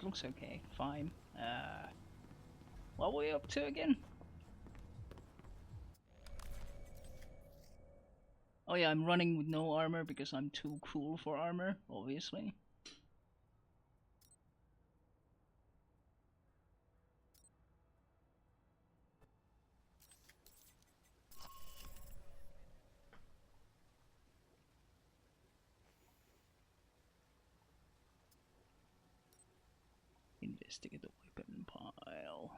It looks okay, fine. What were we up to again? Oh yeah, I'm running with no armor because I'm too cool for armor, obviously. Investigate the weapon pile.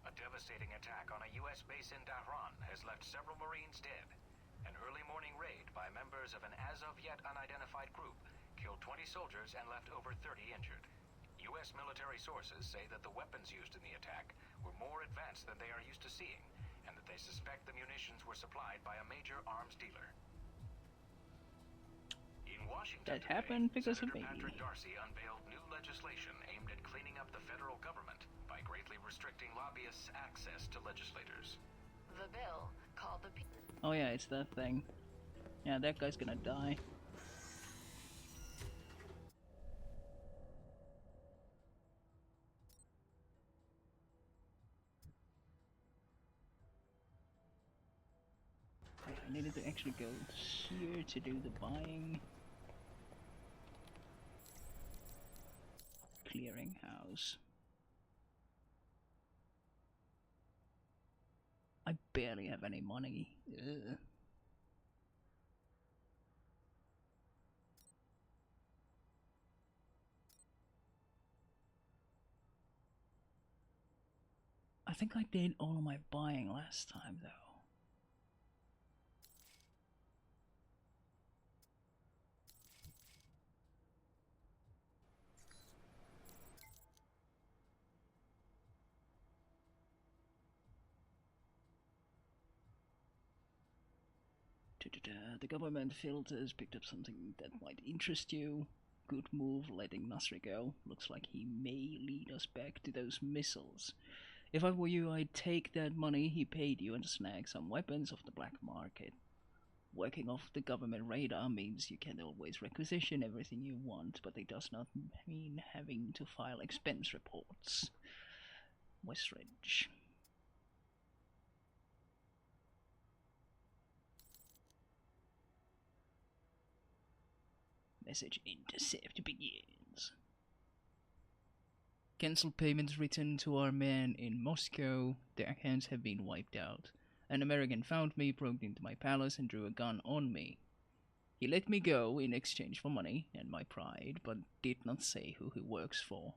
A devastating attack on a U.S. base in Tehran has left several Marines dead. An early morning raid by members of an as-of-yet unidentified group killed 20 soldiers and left over 30 injured. U.S. military sources say that the weapons used in the attack were more advanced than they are used to seeing, and that they suspect the munitions were supplied by a major arms dealer. In Washington That today, happened because Senator of me. Patrick Darcy unveiled new legislation aimed at cleaning up the federal government by greatly restricting lobbyists' access to legislators. The bill, called the... Oh yeah, it's that thing. Yeah, that guy's gonna die. I needed to actually go here to do the buying. Clearinghouse. I barely have any money. Ugh. I think I did all of my buying last time though. The government filters picked up something that might interest you. Good move letting Nasri go. Looks like he may lead us back to those missiles. If I were you, I'd take that money he paid you and snag some weapons off the black market. Working off the government radar means you can always requisition everything you want, but it does not mean having to file expense reports. Westridge. Message intercept begins. Cancel payments written to our man in Moscow. Their accounts have been wiped out. An American found me, broke into my palace, and drew a gun on me. He let me go in exchange for money and my pride, but did not say who he works for.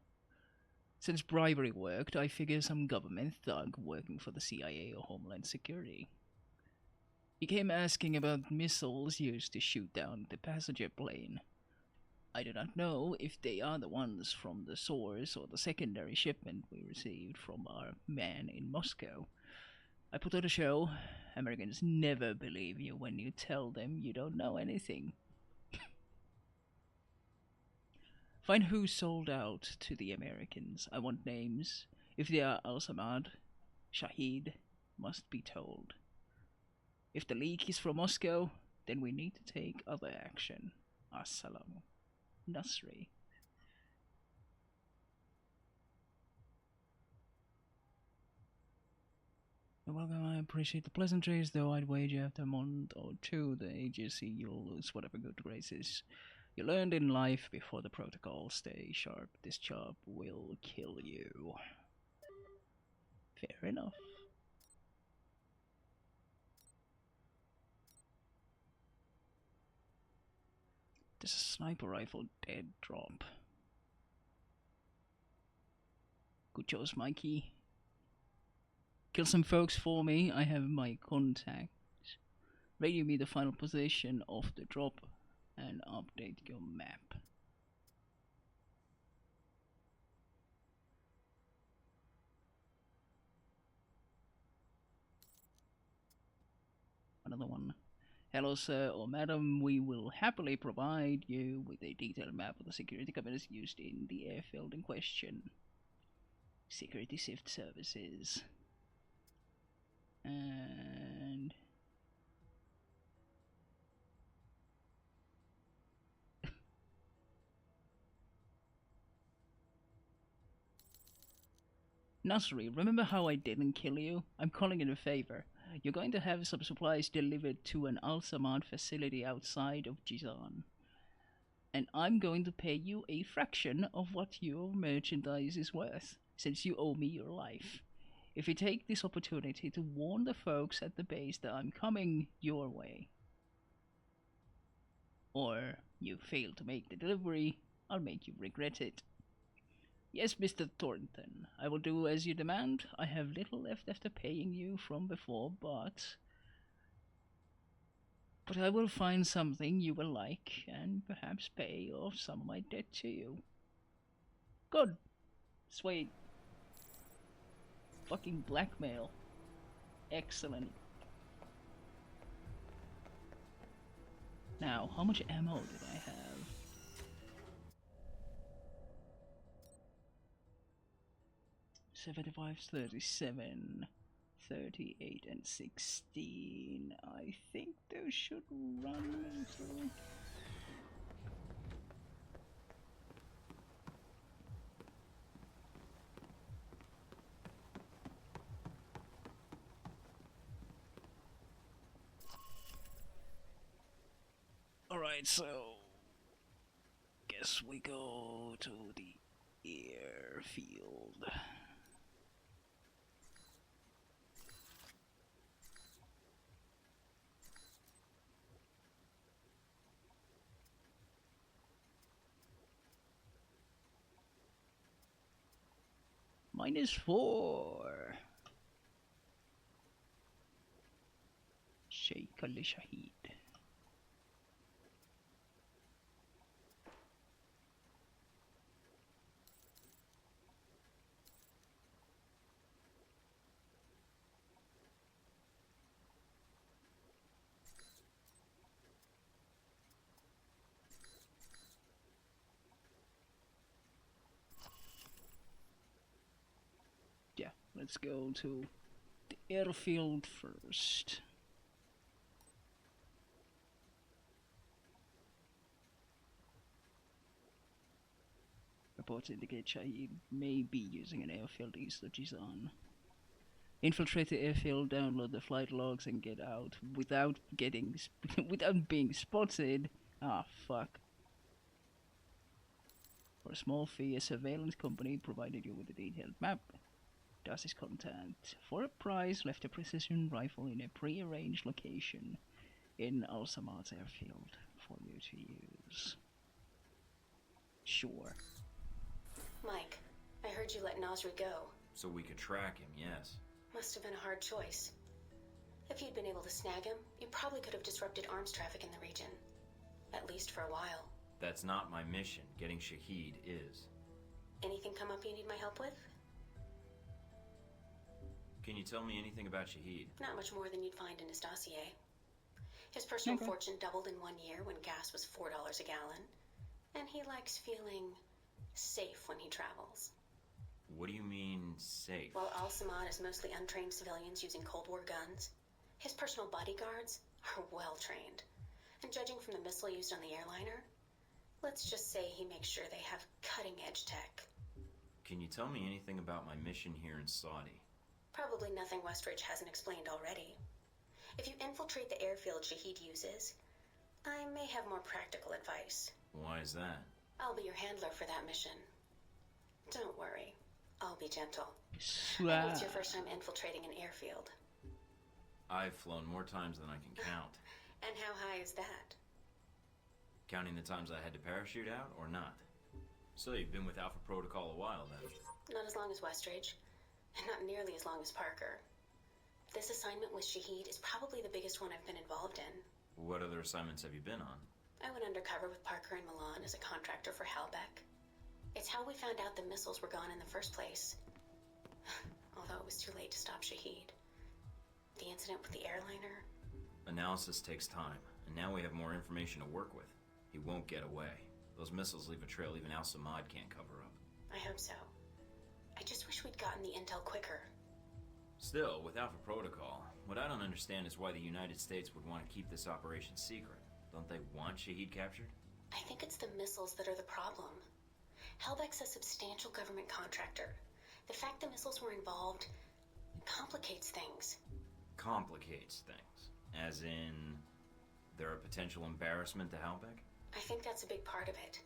Since bribery worked, I figure some government thug working for the CIA or Homeland Security. He came asking about missiles used to shoot down the passenger plane. I do not know if they are the ones from the source or the secondary shipment we received from our man in Moscow. I put on a show. Americans never believe you when you tell them you don't know anything. Find who sold out to the Americans. I want names. If they are Al-Samad, Shahid must be told. If the leak is from Moscow, then we need to take other action. As-salam. Nasri. You're welcome. I appreciate the pleasantries, though I'd wager after a month or two the agency you'll lose whatever good graces you learned in life before the protocol. Stay sharp. This job will kill you. Fair enough. There's a sniper rifle dead drop. Good choice, Mikey. Kill some folks for me. I have my contacts. Radio me the final position of the drop and update your map. Another one. Hello, sir or madam. We will happily provide you with a detailed map of the security cameras used in the airfield in question. Security Shift Services. And... Nasri, remember how I didn't kill you? I'm calling in a favor. You're going to have some supplies delivered to an Al-Samad facility outside of Jizan. And I'm going to pay you a fraction of what your merchandise is worth, since you owe me your life. If you take this opportunity to warn the folks at the base that I'm coming your way, or you fail to make the delivery, I'll make you regret it. Yes, Mr. Thornton, I will do as you demand. I have little left after paying you from before, but I will find something you will like, and perhaps pay off some of my debt to you. Good. Sweet. Fucking blackmail. Excellent. Now, how much ammo did I have? 75, 37, 38, and 16. I think those should run until... Alright, so... guess we go to the airfield. -4. Sheikh al-Shahid. Yeah, let's go to the airfield first. Reports indicate Shahid may be using an airfield east of Jizan. Infiltrate the airfield, download the flight logs, and get out without getting without being spotted. Ah, fuck. For a small fee, a surveillance company provided you with a detailed map. Does his contact. For a price, left a precision rifle in a pre-arranged location in Al-Samad's airfield for you to use. Sure. Mike, I heard you let Nasri go. So we could track him, yes. Must have been a hard choice. If you'd been able to snag him, you probably could have disrupted arms traffic in the region. At least for a while. That's not my mission. Getting Shahid is. Anything come up you need my help with? Can you tell me anything about Shahid? Not much more than you'd find in his dossier. His personal fortune doubled in 1 year when gas was $4 a gallon. And he likes feeling safe when he travels. What do you mean, safe? While Al-Samad is mostly untrained civilians using Cold War guns, his personal bodyguards are well trained. And judging from the missile used on the airliner, let's just say he makes sure they have cutting-edge tech. Can you tell me anything about my mission here in Saudi? Probably nothing Westridge hasn't explained already. If you infiltrate the airfield Shahid uses, I may have more practical advice. Why is that? I'll be your handler for that mission. Don't worry, I'll be gentle. Swag. I know it's your first time infiltrating an airfield. I've flown more times than I can count. And how high is that? Counting the times I had to parachute out, or not? So you've been with Alpha Protocol a while then? Not as long as Westridge, and not nearly as long as Parker. This assignment with Shahid is probably the biggest one I've been involved in. What other assignments have you been on? I went undercover with Parker in Milan as a contractor for Halbeck. It's how we found out the missiles were gone in the first place. Although it was too late to stop Shahid. The incident with the airliner... Analysis takes time. And now we have more information to work with. He won't get away. Those missiles leave a trail even Al-Samad can't cover up. I hope so. I just wish we'd gotten the intel quicker. Still, with Alpha Protocol, what I don't understand is why the United States would want to keep this operation secret. Don't they want Shahid captured? I think it's the missiles that are the problem. Helbeck's a substantial government contractor. The fact the missiles were involved complicates things. Complicates things. As in, they're a potential embarrassment to Halbeck? I think that's a big part of it.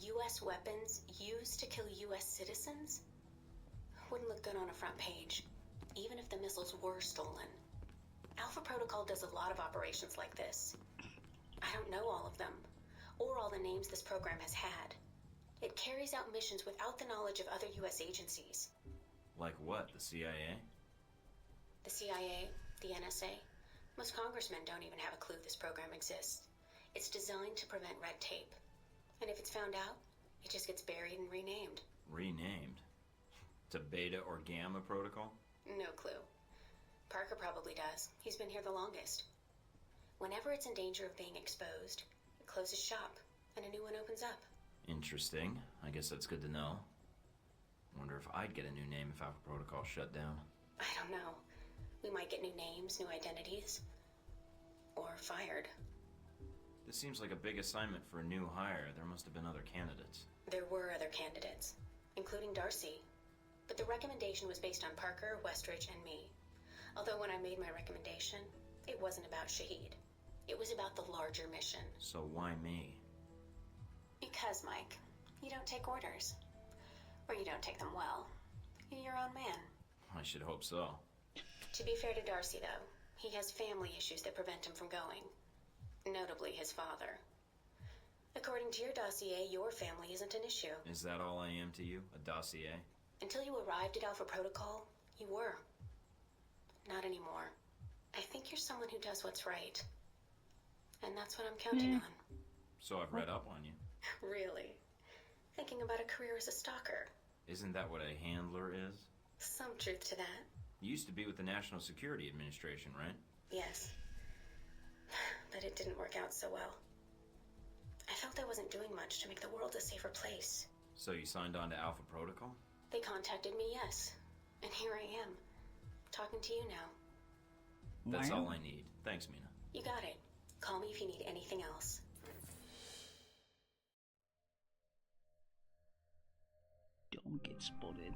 U.S. weapons used to kill U.S. citizens wouldn't look good on a front page, even if the missiles were stolen. Alpha Protocol does a lot of operations like this. I don't know all of them, or all the names this program has had. It carries out missions without the knowledge of other U.S. agencies. Like what, the CIA? The CIA, the NSA. Most congressmen don't even have a clue this program exists. It's designed to prevent red tape. And if it's found out, it just gets buried and renamed. Renamed? To Beta or Gamma Protocol? No clue. Parker probably does. He's been here the longest. Whenever it's in danger of being exposed, it closes shop, and a new one opens up. Interesting. I guess that's good to know. Wonder if I'd get a new name if Alpha Protocol shut down. I don't know. We might get new names, new identities. Or fired. This seems like a big assignment for a new hire. There must have been other candidates. There were other candidates, including Darcy. But the recommendation was based on Parker, Westridge, and me. Although when I made my recommendation, it wasn't about Shahid. It was about the larger mission. So why me? Because, Mike, you don't take orders. Or you don't take them well. You're your own man. I should hope so. To be fair to Darcy, though, he has family issues that prevent him from going. Notably his father. According to your dossier, your family isn't an issue. Is that all I am to you? A dossier? Until you arrived at Alpha Protocol, you were. Not anymore. I think you're someone who does what's right. And that's what I'm counting on. So I've read up on you. Really? Thinking about a career as a stalker. Isn't that what a handler is? Some truth to that. You used to be with the National Security Administration, right? Yes. But it didn't work out so well. I felt I wasn't doing much to make the world a safer place. So you signed on to Alpha Protocol? They contacted me, yes. And here I am, talking to you now. That's Wow. all I need. Thanks, Mina. You got it. Call me if you need anything else. Don't get spotted.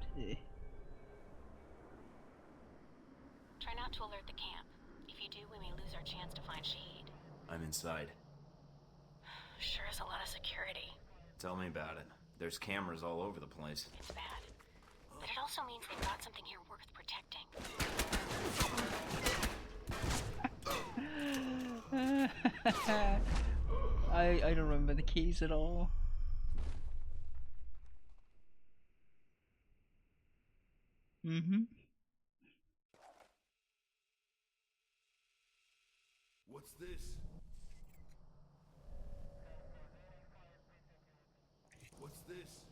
Try not to alert the camp. If you do, we may lose our chance to find Shahid. I'm inside. Sure is a lot of security. Tell me about it. There's cameras all over the place. It's bad. But it also means they've got something here worth protecting. I don't remember the keys at all. What's this? What's this?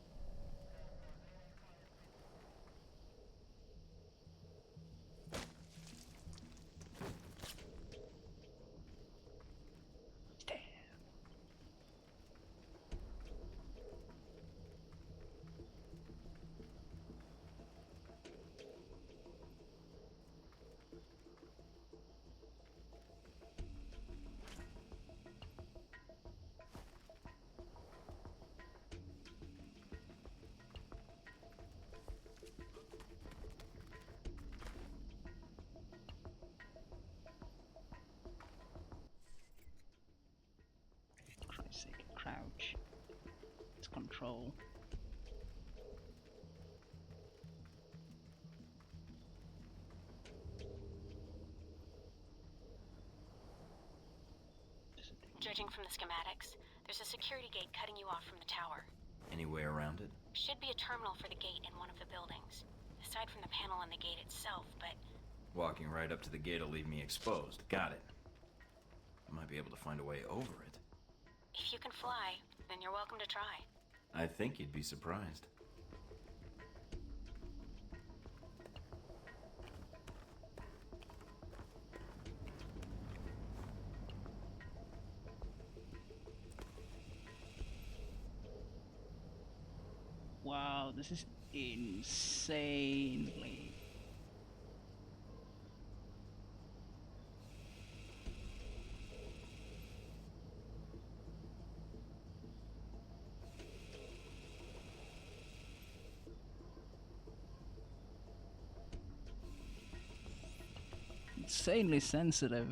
Damn. Christ's sake, crouch. It's control. Judging from the schematics, there's a security gate cutting you off from the tower. Any way around it? Should be a terminal for the gate in one of the buildings. Aside from the panel on the gate itself, but Walking right up to the gate will leave me exposed. Got it. I might be able to find a way over it. if you can fly, then you're welcome to try. I think you'd be surprised. this is insanely. Insanely sensitive.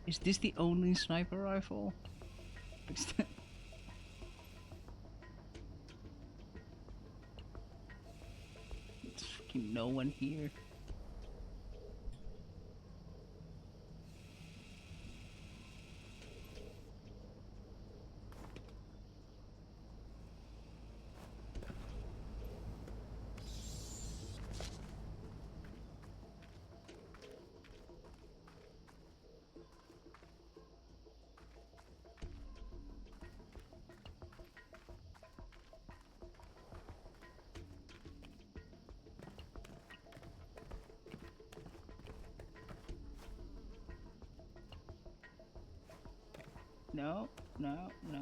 Is this the only sniper rifle? There's fucking no one here. No, no, no.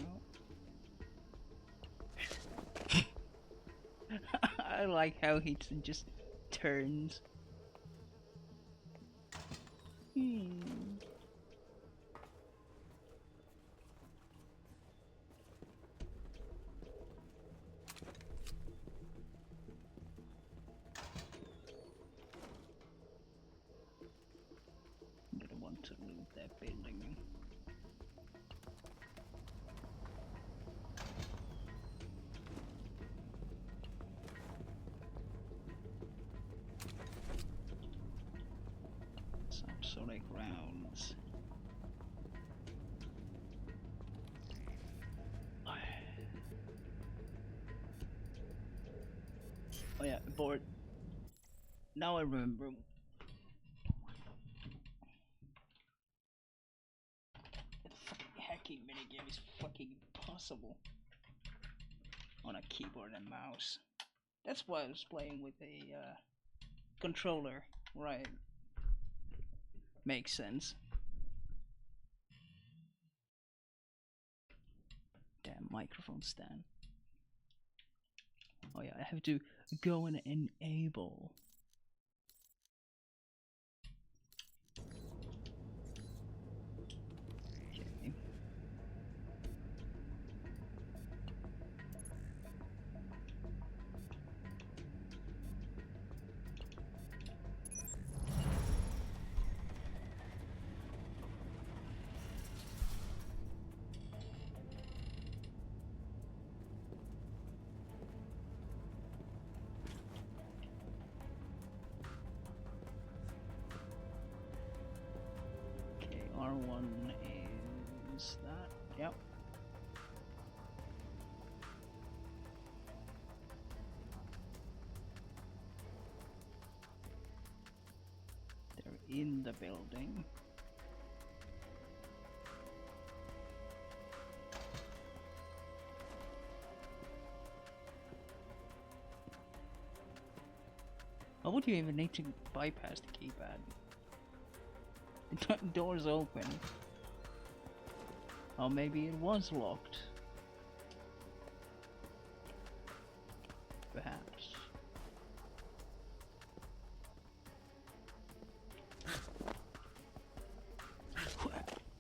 I like how he just turns. I'm gonna want to loot that building. Sonic rounds. Oh yeah, board. Now I remember. That fucking hacking minigame is fucking impossible on a keyboard and mouse. That's why I was playing with a controller, right? Makes sense. Damn microphone stand. Oh yeah, I have to go and enable. Okay. R1 is that? Yep. They're in the building. Why would you even need to bypass the keypad? The door's open. Or maybe it was locked. Perhaps.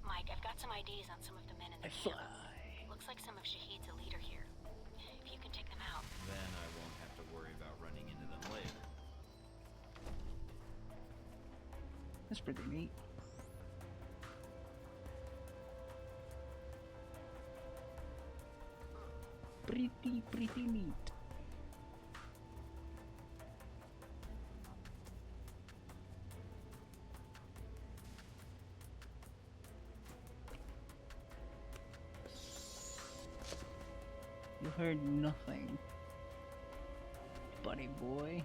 Mike, I've got some IDs on some of the men in the camp. Looks like some of Shahid's a leader here. If you can take them out. Then I won't have to worry about running into them later. That's pretty neat. Pretty neat. You heard nothing, buddy boy.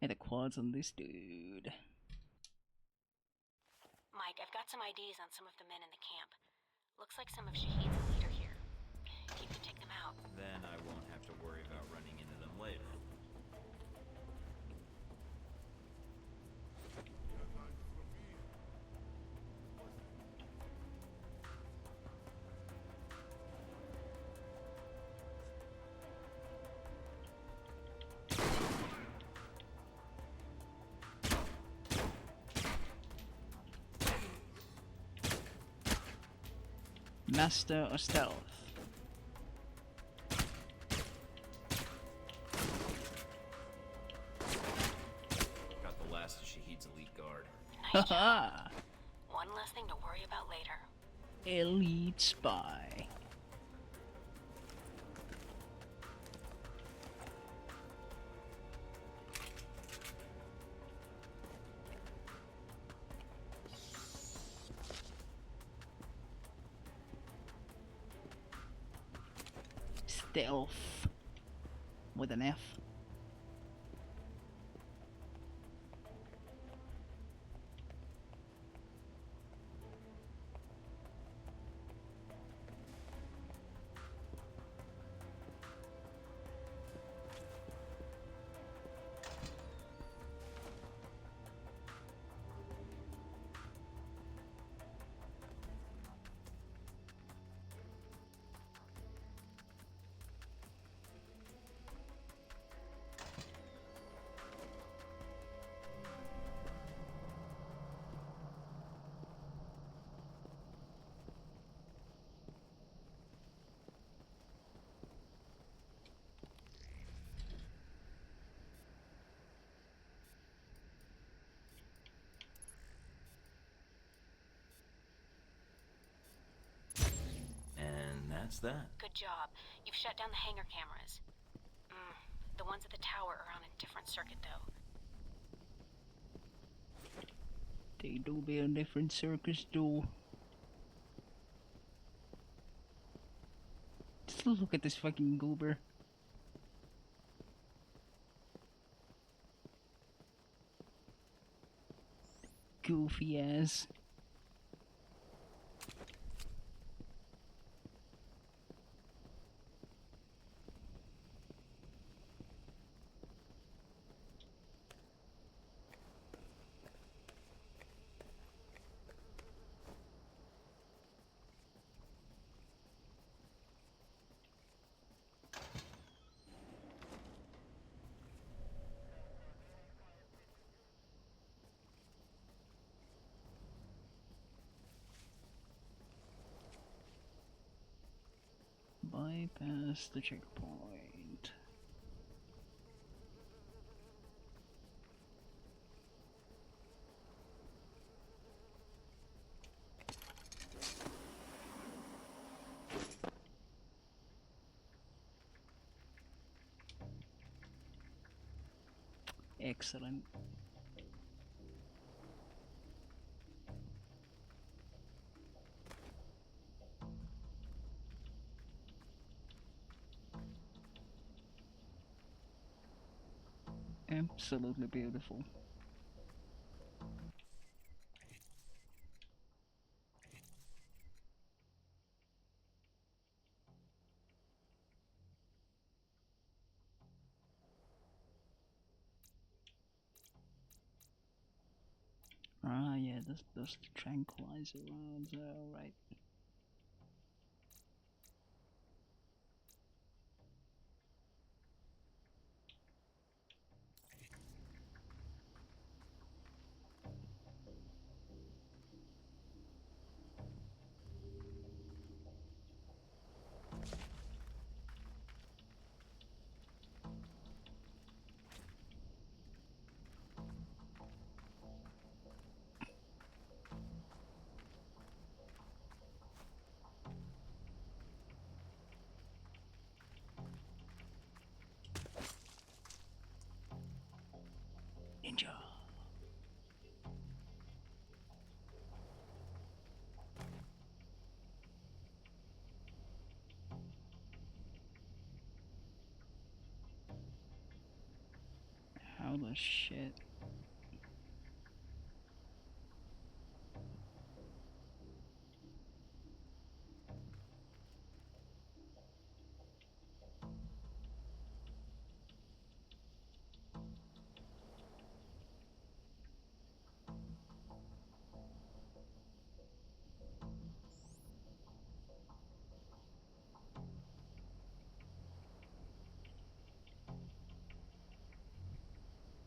And the quads on this dude. Mike, I've got some IDs on some of the men in the camp. Looks like some of Shahid's a leader here. If you can take them out. Then I won't have to worry about running into them later. Master of Stealth. Got the last of Shahid's elite guard. Nice job. Haha! One less thing to worry about later. Elite spy. Stealth with an F. That's that. Good job. You've shut down the hangar cameras. The ones at the tower are on a different circuit, though. They do be on different circuits, though. Just look at this fucking goober. Goofy ass. Bypass the checkpoint. Excellent. Absolutely beautiful. Ah, yeah, those tranquilizer rounds are alright. Oh shit.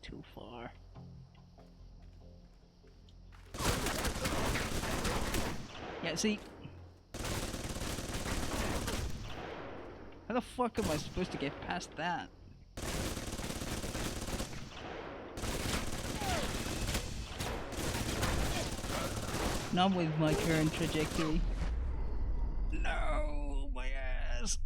Too far. Yeah, see? How the fuck am I supposed to get past that? Not with my current trajectory. No, my ass.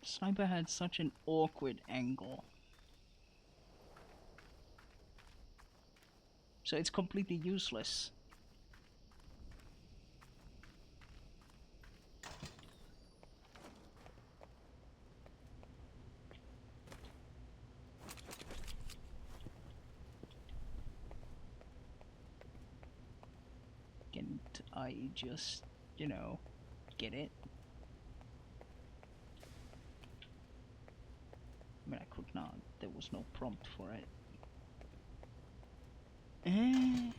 Sniper had such an awkward angle. So it's completely useless. Can't I just, you know, get it? I mean, I could not. There was no prompt for it. And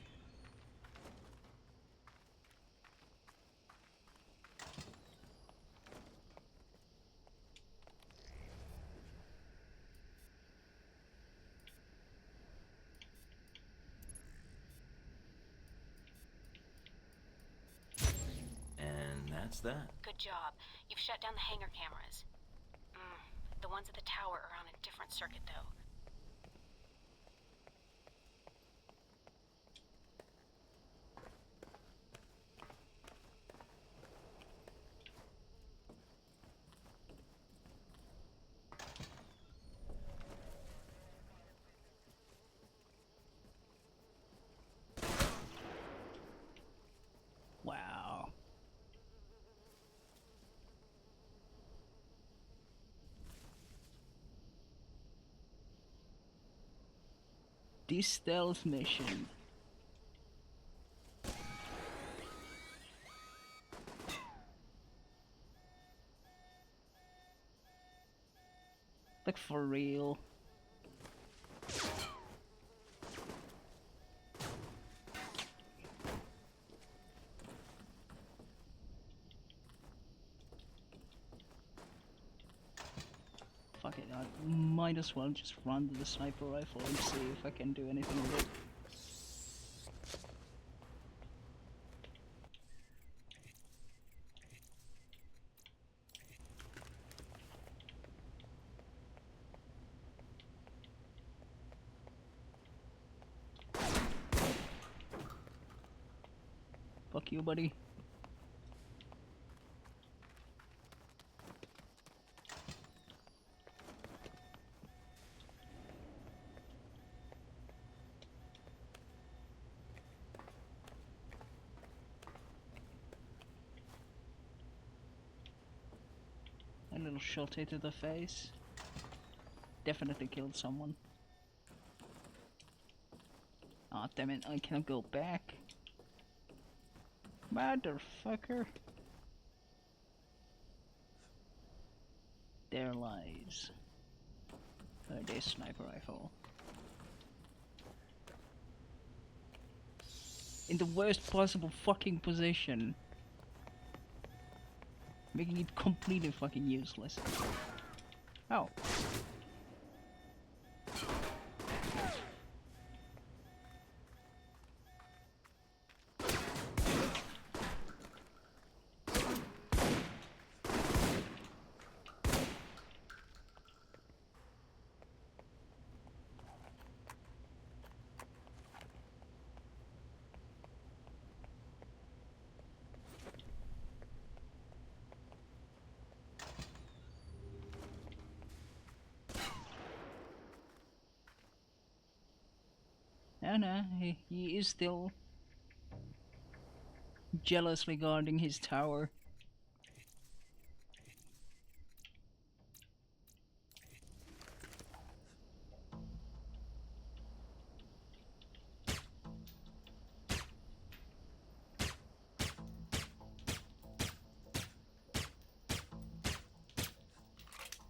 that's that. Good job. You've shut down the hangar cameras. The ones at the tower are on a different circuit, though. Wow. This stealth mission. Like for real. Fuck it, I might as well just run to the sniper rifle and see if I can do anything with it. Fuck you, buddy. A little shot hit to the face. Definitely killed someone. Aw, damn it, I cannot go back. Motherfucker. There lies this sniper rifle. In the worst possible fucking position. Making it completely fucking useless. Oh. No, he is still jealously guarding his tower.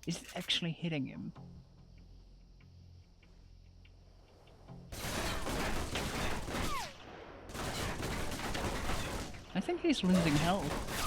Is it actually hitting him? I think he's losing health.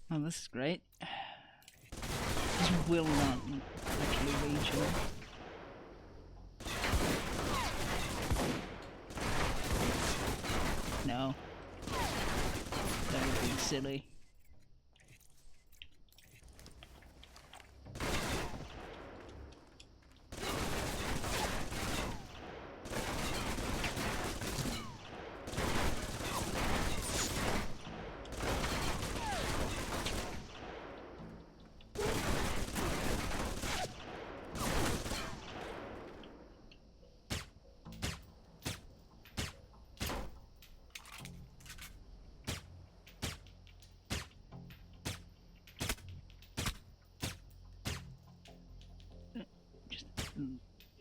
Oh, this is great. This will not actually reach him. No. That would be silly.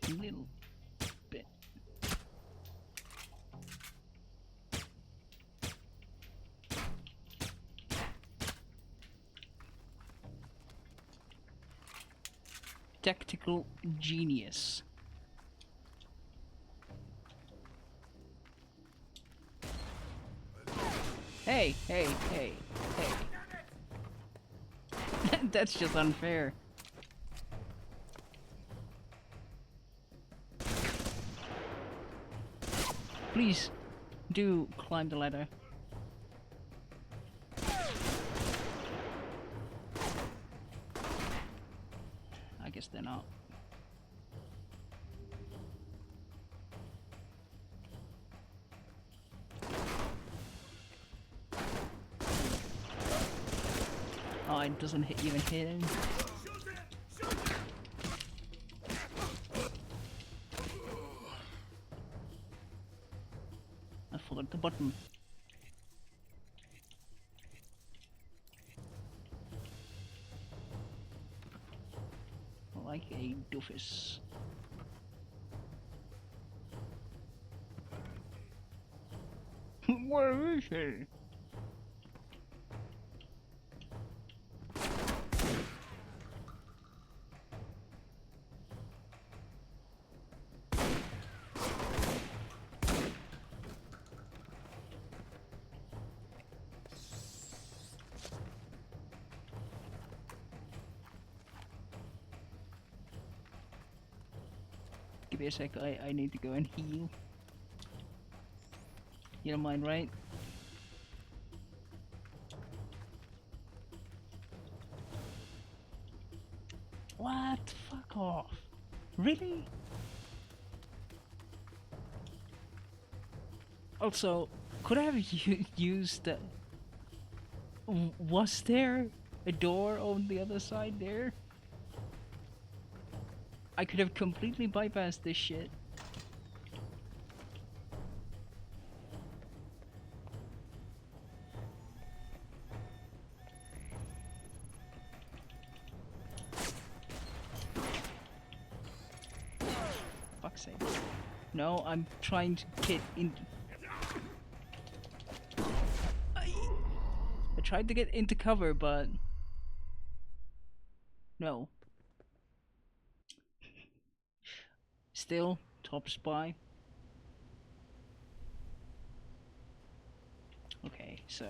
A little bit. Tactical genius. Hey, hey, hey, hey. That's just unfair. Please, do climb the ladder. I guess they're not. Oh, it doesn't even hit him. I followed the button. Like a doofus. Where is he? Give me a sec, I need to go and heal. You don't mind, right? What? Fuck off. Really? Also, could I have used the... Was there a door on the other side there? I could have completely bypassed this shit. Fuck's sake. No, I'm trying to get in. I tried to get into cover, but no. Still, top spy. Okay, so...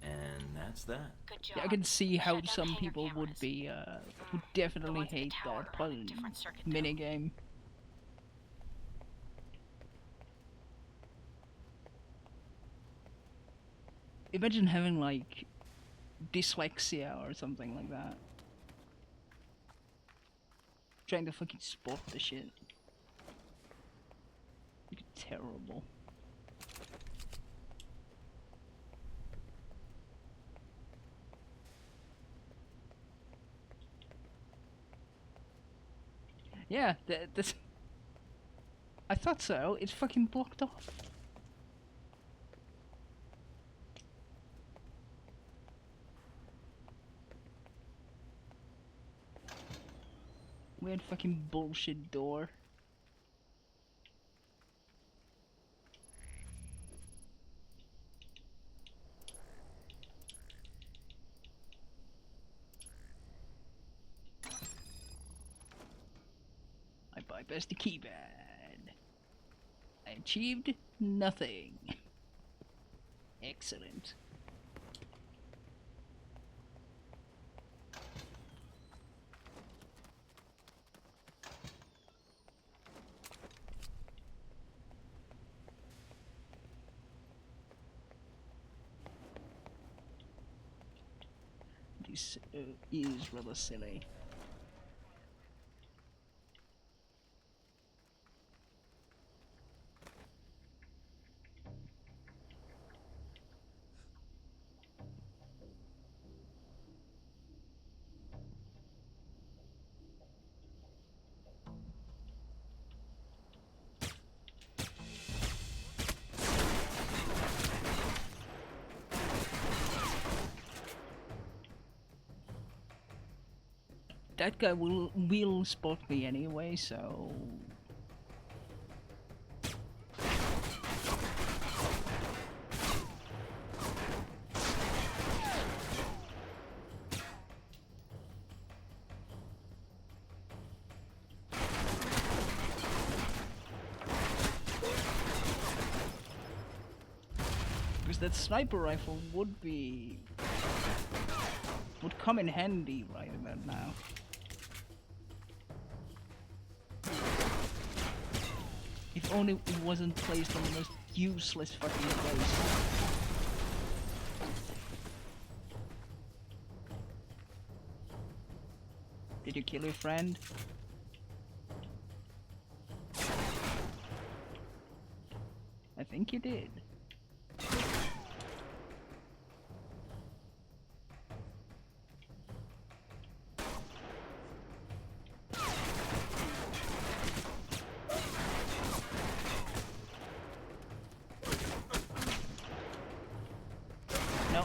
And that's that. Good job. Yeah, I can see how Shut down some hangar people would cameras. be, would definitely The ones at the hate tower that are on a pun different circuit, though. minigame. Imagine having, like, dyslexia or something like that. Trying to fucking spot the shit. It'd be terrible. Yeah, that's... I thought so. It's fucking blocked off. Weird fucking bullshit door. I bypassed the keypad. I achieved nothing. Excellent. This is rather silly. That guy will spot me anyway, so... Because that sniper rifle would come in handy right about now. If only it wasn't placed on the most useless fucking place. Did you kill your friend? I think you did. No.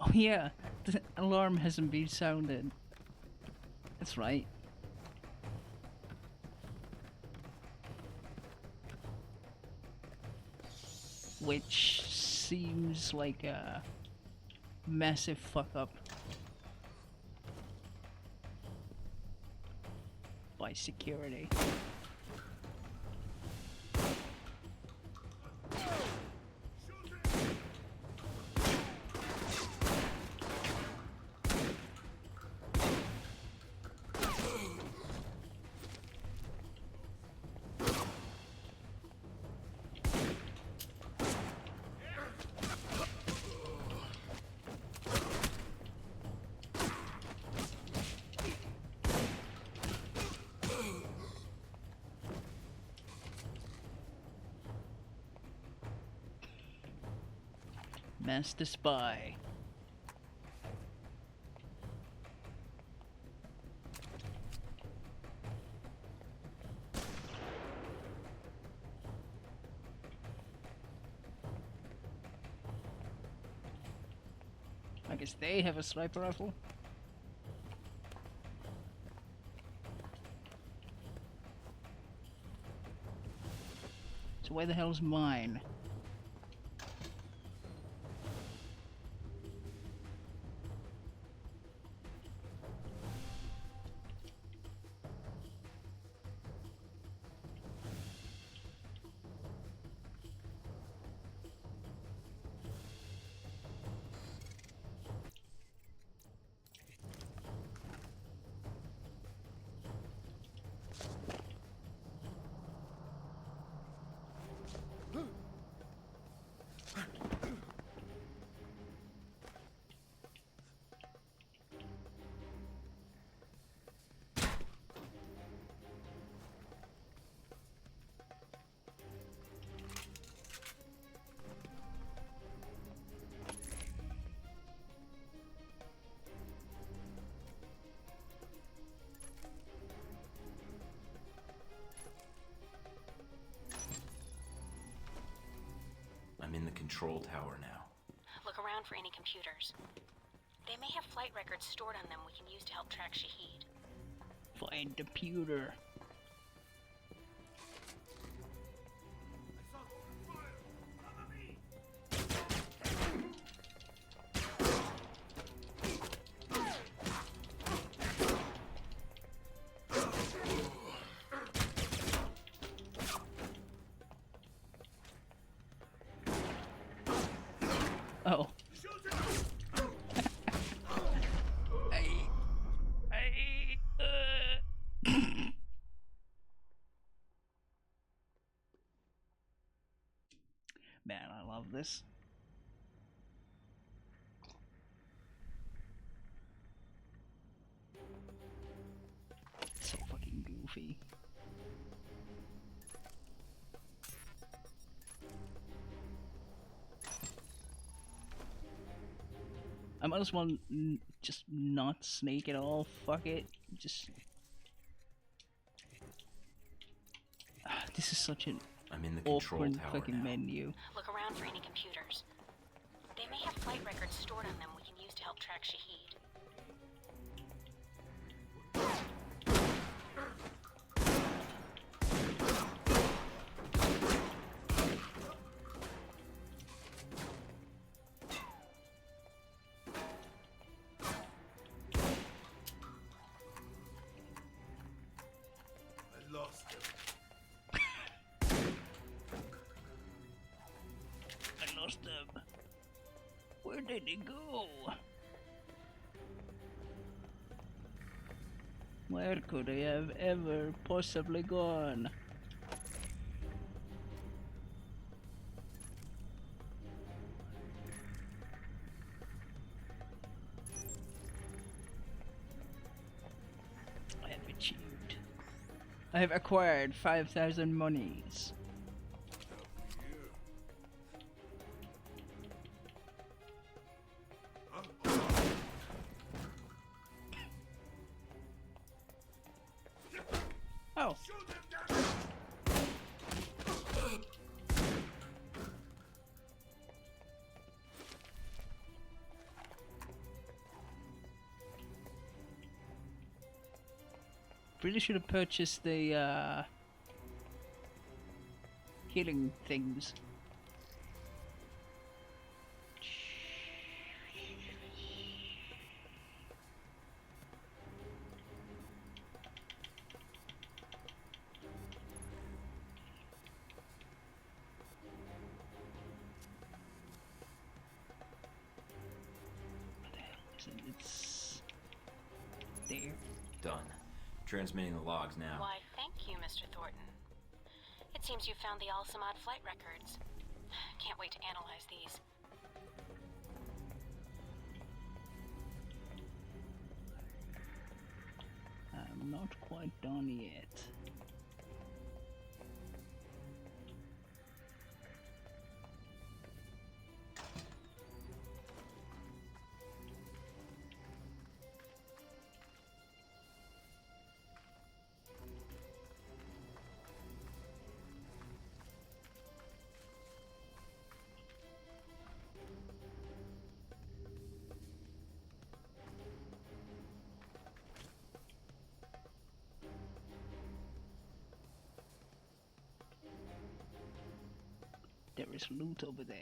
Oh yeah, the alarm hasn't been sounded. That's right. Which seems like a massive fuck up by security. Master Spy. I guess they have a sniper rifle. So where the hell's mine? I'm in the control tower now. Look around for any computers. They may have flight records stored on them we can use to help track Shahid. Find computer. Oh. Man, I love this. So fucking goofy. I might as well just not snake at all. Fuck it. Just. This is such an I'm in the control awkward tower fucking now. menu. Look around for any computers. They may have flight records stored on them we can use to help track Shahid. I lost him. I lost him. Where did he go? Where could he have ever possibly gone? I have achieved. I have acquired 5,000 monies. Oh. Really should have purchased the healing things. What the hell is it? It's there. Done. Transmitting the logs now. Why, thank you, Mr. Thornton. It seems you found the Al-Samad flight records. Can't wait to analyze these. I'm not quite done yet. There is loot over there.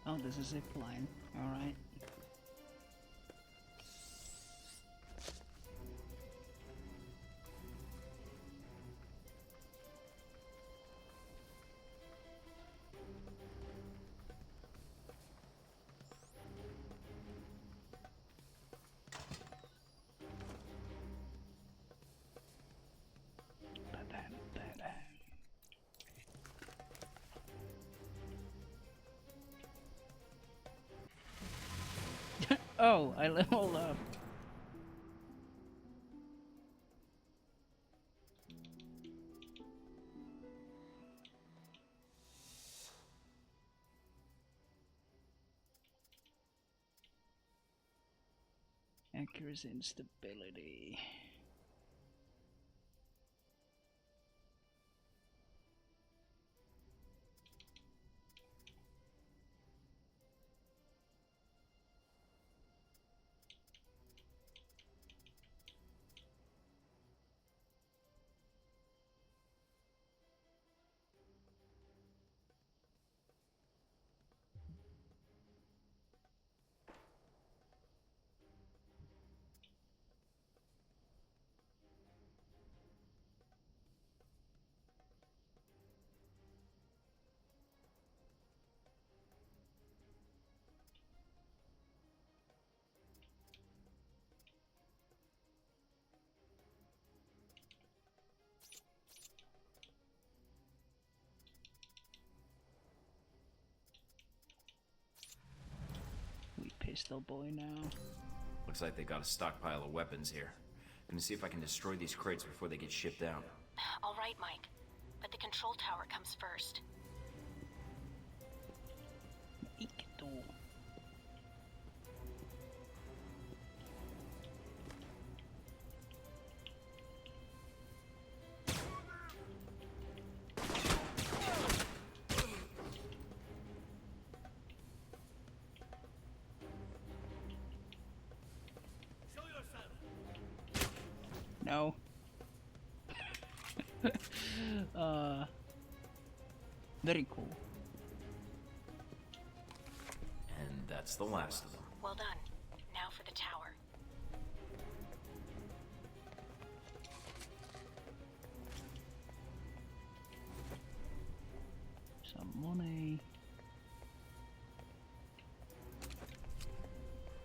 Oh, there's a zip line. Alright. Oh, I leveled up. Accuracy and stability. Pistol boy now. Looks like they got a stockpile of weapons here. Let me see if I can destroy these crates before they get shipped out. All right, Mike. But the control tower comes first. No. Very cool. And that's the last of them. Well done. Now for the tower. Some money.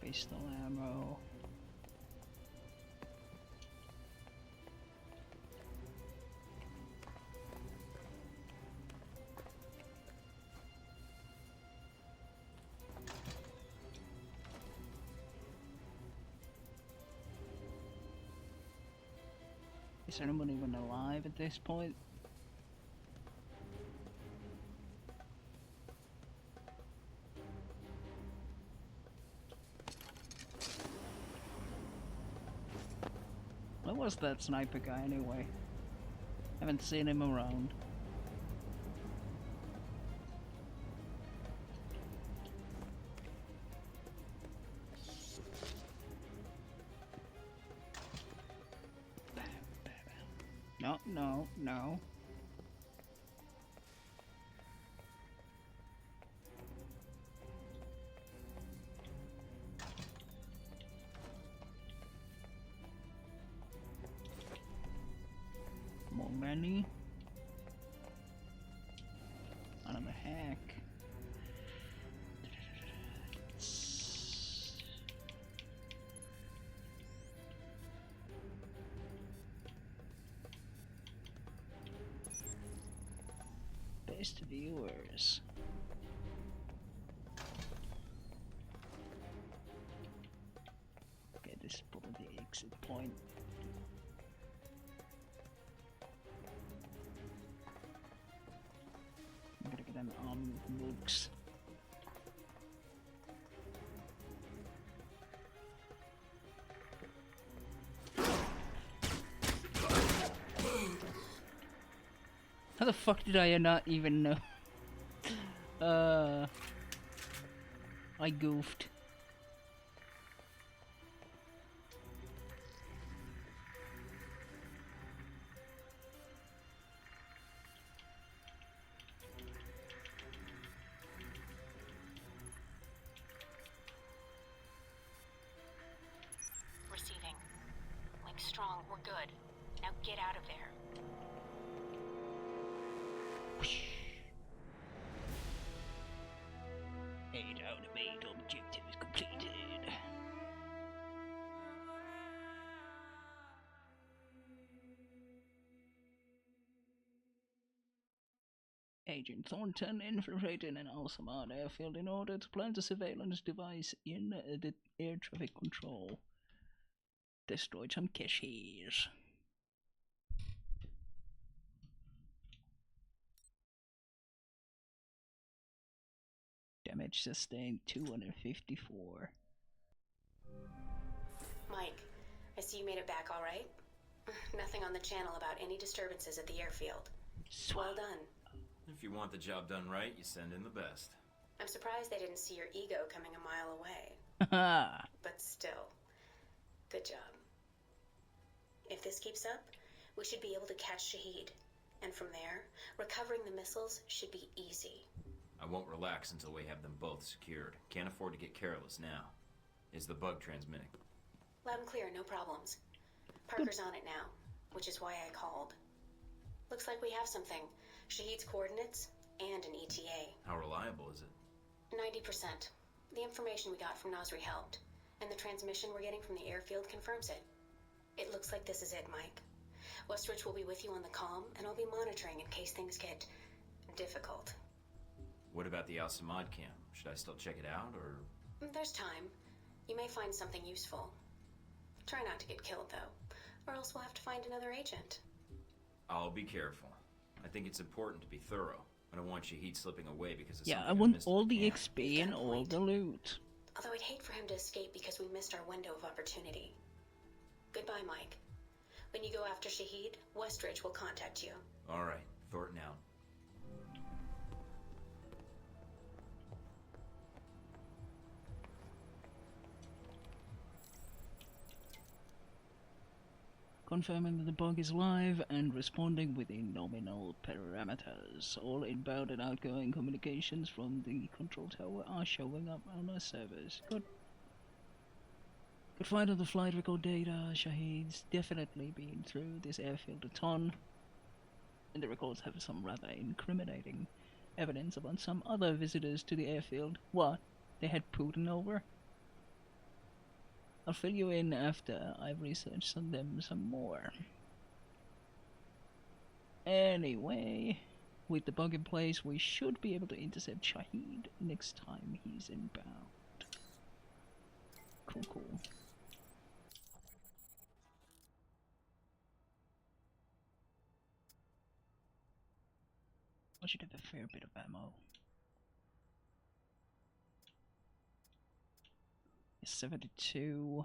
Pistol ammo. Is anyone even alive at this point? Where was that sniper guy anyway? Haven't seen him around. No, no, no. More money. Another hack. Best viewers. Okay, this is probably the exit point. I'm gonna get man armed with books. How the fuck did I not even know? I goofed. Receiving. Link strong, we're good. Now get out of there. Eight out of 8 objectives completed. Agent Thornton infiltrated an Alsamad airfield in order to plant a surveillance device in the air traffic control. Destroyed some caches. Damage sustained 254. Mike, I see you made it back all right. Nothing on the channel about any disturbances at the airfield. Well done. If you want the job done right, you send in the best. I'm surprised they didn't see your ego coming a mile away. But still, good job. If this keeps up, we should be able to catch Shahid. And from there, recovering the missiles should be easy. I won't relax until we have them both secured. Can't afford to get careless now. Is the bug transmitting? Loud and clear, no problems. Parker's on it now, which is why I called. Looks like we have something. Shahid's coordinates and an ETA. How reliable is it? 90%. The information we got from Nasri helped, and the transmission we're getting from the airfield confirms it. It looks like this is it, Mike. Westridge will be with you on the comm, and I'll be monitoring in case things get difficult. What about the Al-Samad camp? Should I still check it out, or...? There's time. You may find something useful. Try not to get killed, though, or else we'll have to find another agent. I'll be careful. I think it's important to be thorough. I don't want Shahid slipping away because of yeah, something I want missed all at the camp. XP and all the loot. Although I'd hate for him to escape because we missed our window of opportunity. Goodbye, Mike. When you go after Shahid, Westridge will contact you. All right, Thornton out. Confirming that the bug is live and responding within nominal parameters. All inbound and outgoing communications from the control tower are showing up on our servers. Good. Could find on the flight record data. Shahid's definitely been through this airfield a ton, and the records have some rather incriminating evidence about some other visitors to the airfield. What? They had Putin over? I'll fill you in after I've researched on them some more. Anyway, with the bug in place, we should be able to intercept Shahid next time he's inbound. Cool, cool. I should have a fair bit of ammo. 72.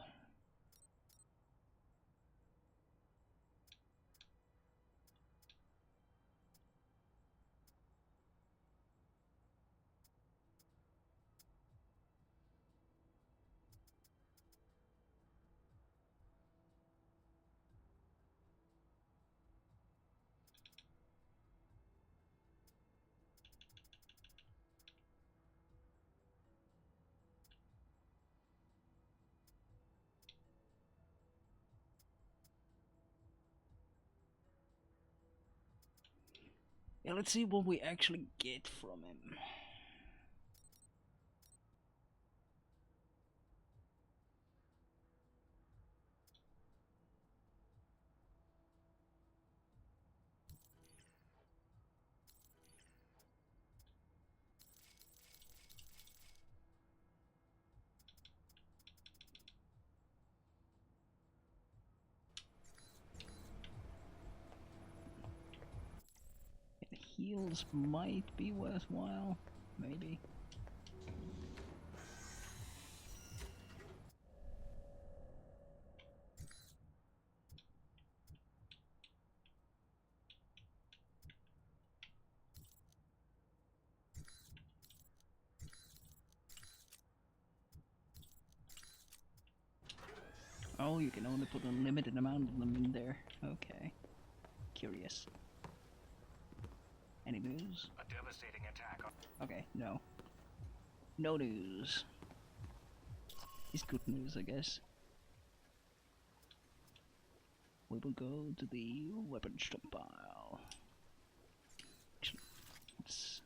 Yeah, let's see what we actually get from him. heals might be worthwhile. Maybe. Oh, you can only put a limited amount of them in there. Okay. Curious. Any news? A devastating attack on... Okay, no. No news. It's good news, I guess. We will go to the weapon stockpile. Actually, let's...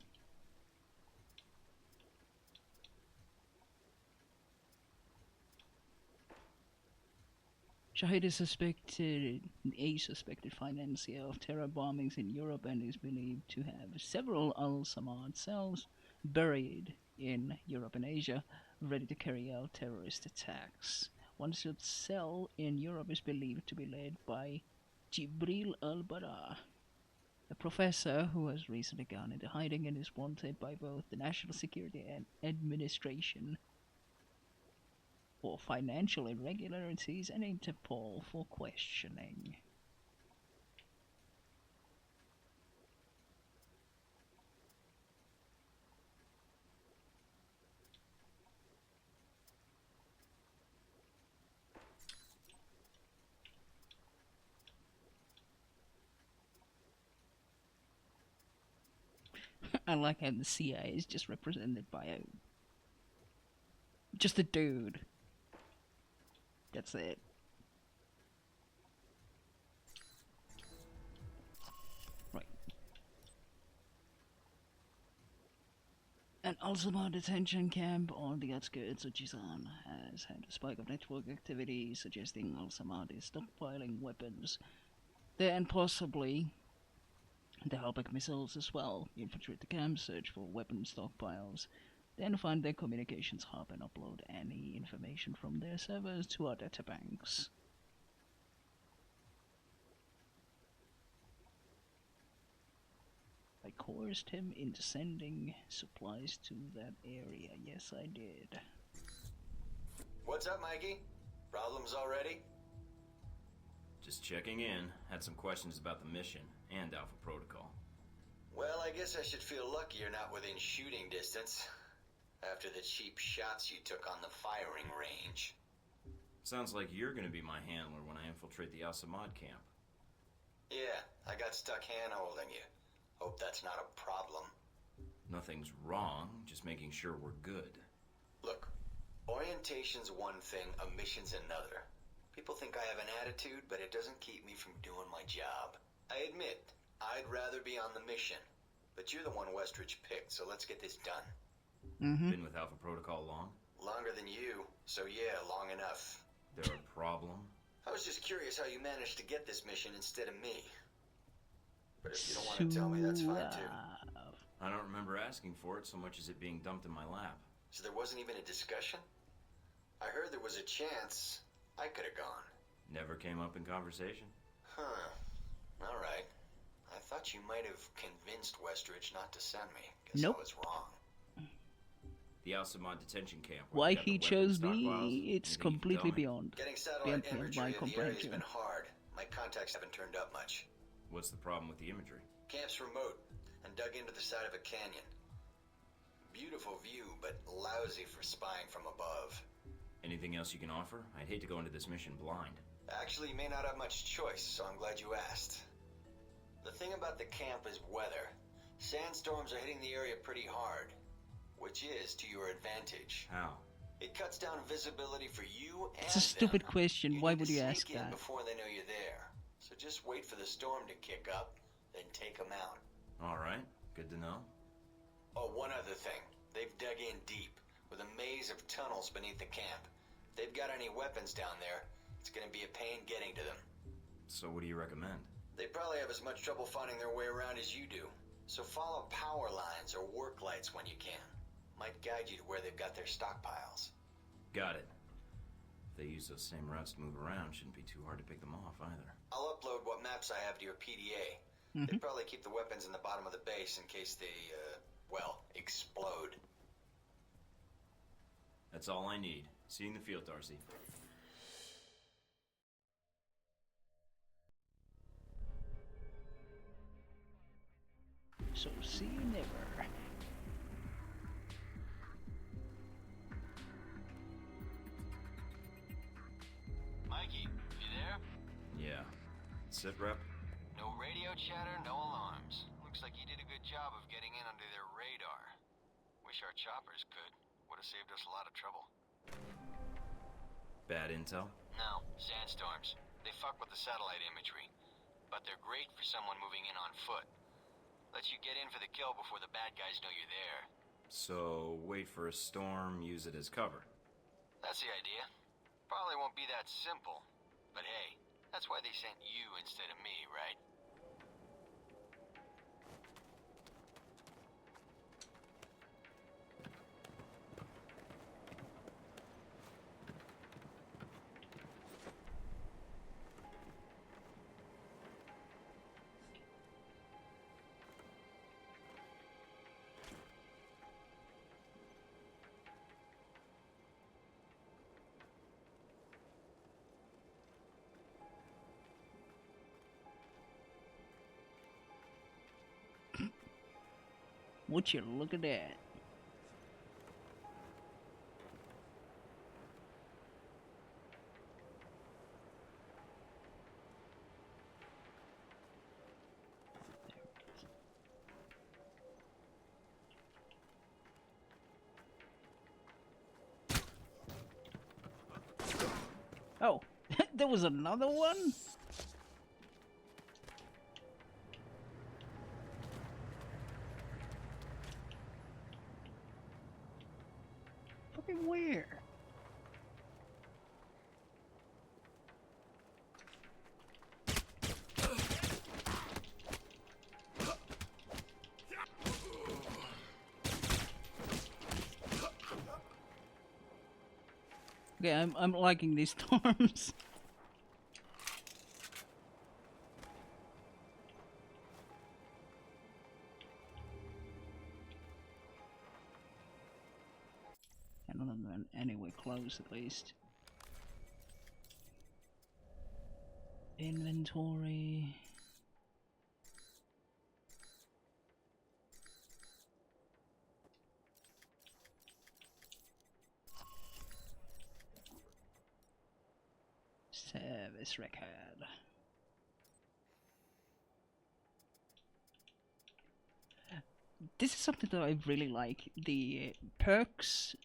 Shahid is a suspected financier of terror bombings in Europe and is believed to have several Al-Samad cells buried in Europe and Asia, ready to carry out terrorist attacks. One such cell in Europe is believed to be led by Jibril al-Bara, a professor who has recently gone into hiding and is wanted by both the National Security and Administration for financial irregularities and Interpol for questioning. I like how the CIA is just represented by just a dude. That's it. Right. An Al-Samad detention camp on the outskirts of Jizan has had a spike of network activity suggesting Al-Samad is stockpiling weapons there and possibly the Halbach missiles as well. Infiltrate the camp, search for weapon stockpiles, then find their communications hub and upload any information from their servers to our databanks. I coerced him into sending supplies to that area. Yes, I did. What's up, Mikey? Problems already? Just checking in. Had some questions about the mission and Alpha Protocol. Well, I guess I should feel lucky you're not within shooting distance after the cheap shots you took on the firing range. Sounds like you're gonna be my handler when I infiltrate the Al-Samad camp. Yeah, I got stuck hand-holding you. Hope that's not a problem. Nothing's wrong, just making sure we're good. Look, orientation's one thing, a mission's another. People think I have an attitude, but it doesn't keep me from doing my job. I admit, I'd rather be on the mission, but you're the one Westridge picked, so let's get this done. Been with Alpha Protocol long? Longer than you, so yeah, long enough. There a problem? I was just curious how you managed to get this mission instead of me. But if you don't want to tell me, that's fine too. I don't remember asking for it so much as it being dumped in my lap. So there wasn't even a discussion? I heard there was a chance I could have gone. Never came up in conversation? Huh. Alright. I thought you might have convinced Westridge not to send me. Guess Nope. I was wrong. The Al-Samad detention camp. Why he chose me, it's completely beyond Getting satellite my imagery in the area has comprehension. been hard. My contacts haven't turned up much. What's the problem with the imagery? Camp's remote and dug into the side of a canyon. Beautiful view, but lousy for spying from above. Anything else you can offer? I'd hate to go into this mission blind. Actually, you may not have much choice, so I'm glad you asked. The thing about the camp is weather. Sandstorms are hitting the area pretty hard, which is to your advantage. How? It cuts down visibility for you and It's a stupid them. question. Why would you need to ask sneak in that? before they know you're there. So just wait for the storm to kick up, then take them out. Alright, good to know. Oh, one other thing. They've dug in deep, with a maze of tunnels beneath the camp. If they've got any weapons down there, it's gonna be a pain getting to them. So what do you recommend? They probably have as much trouble finding their way around as you do. So follow power lines or work lights when you can. Might guide you to where they've got their stockpiles. Got it. If they use those same routes to move around, shouldn't be too hard to pick them off either. I'll upload what maps I have to your PDA. They'd probably keep the weapons in the bottom of the base in case they, well, explode. That's all I need. See you in the field, Darcy. So see you never. Mikey, you there? Yeah. Sit, Rep? No radio chatter, no alarms. Looks like you did a good job of getting in under their radar. Wish our choppers could. Would have saved us a lot of trouble. Bad intel? No, sandstorms. They fuck with the satellite imagery. But they're great for someone moving in on foot. Lets you get in for the kill before the bad guys know you're there. So, wait for a storm, use it as cover. That's the idea. Probably won't be that simple. But hey, that's why they sent you instead of me, right? Would you look at that? Oh, there was another one? Fucking where? Okay, I'm liking these storms. And none of them anywhere close, at least. Inventory. Service record. This is something that I really like. The perks,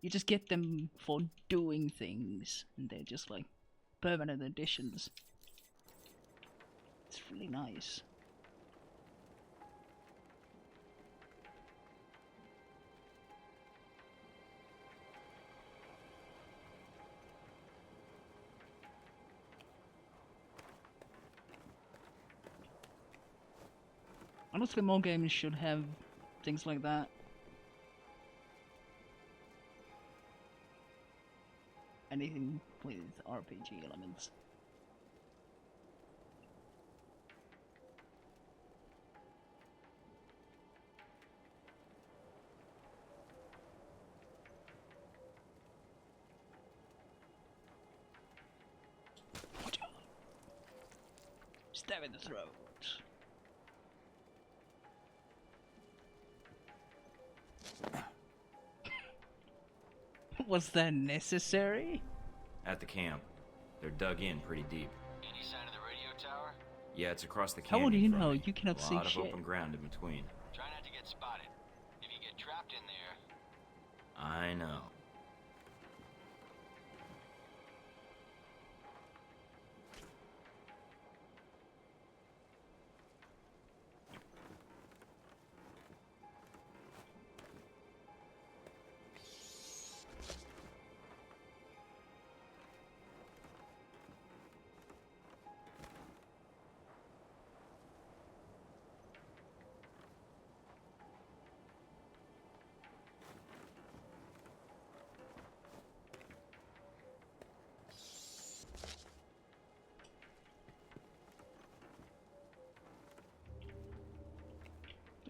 you just get them for doing things, and they're just like permanent additions. It's really nice. Honestly, more games should have things like that. Anything with RPG elements. Watch out. Stab in the throat. Was that necessary? At the camp. They're dug in pretty deep. Any sign of the radio tower? Yeah, it's across the How canyon. would you from know? me. You cannot see A lot of shit. open ground in between. Try not to get spotted. If you get trapped in there... I know.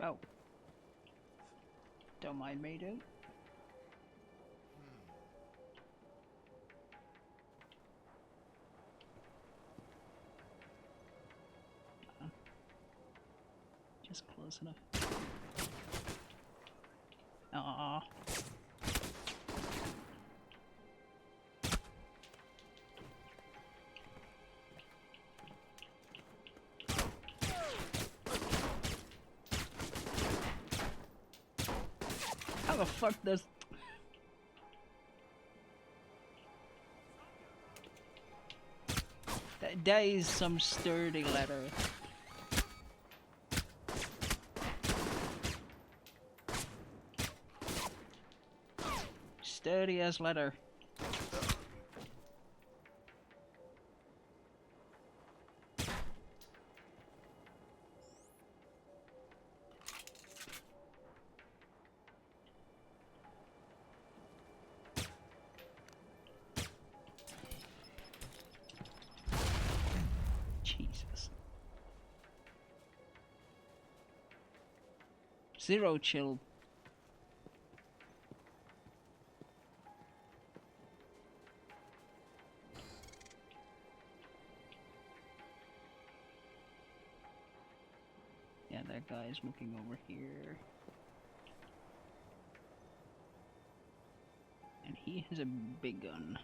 Oh. Don't mind me, dude. Just close enough. Aww. How the fuck does... That is some sturdy letter. Sturdy as letter. Jesus. Zero chill. Yeah, that guy is looking over here. And he has a big gun.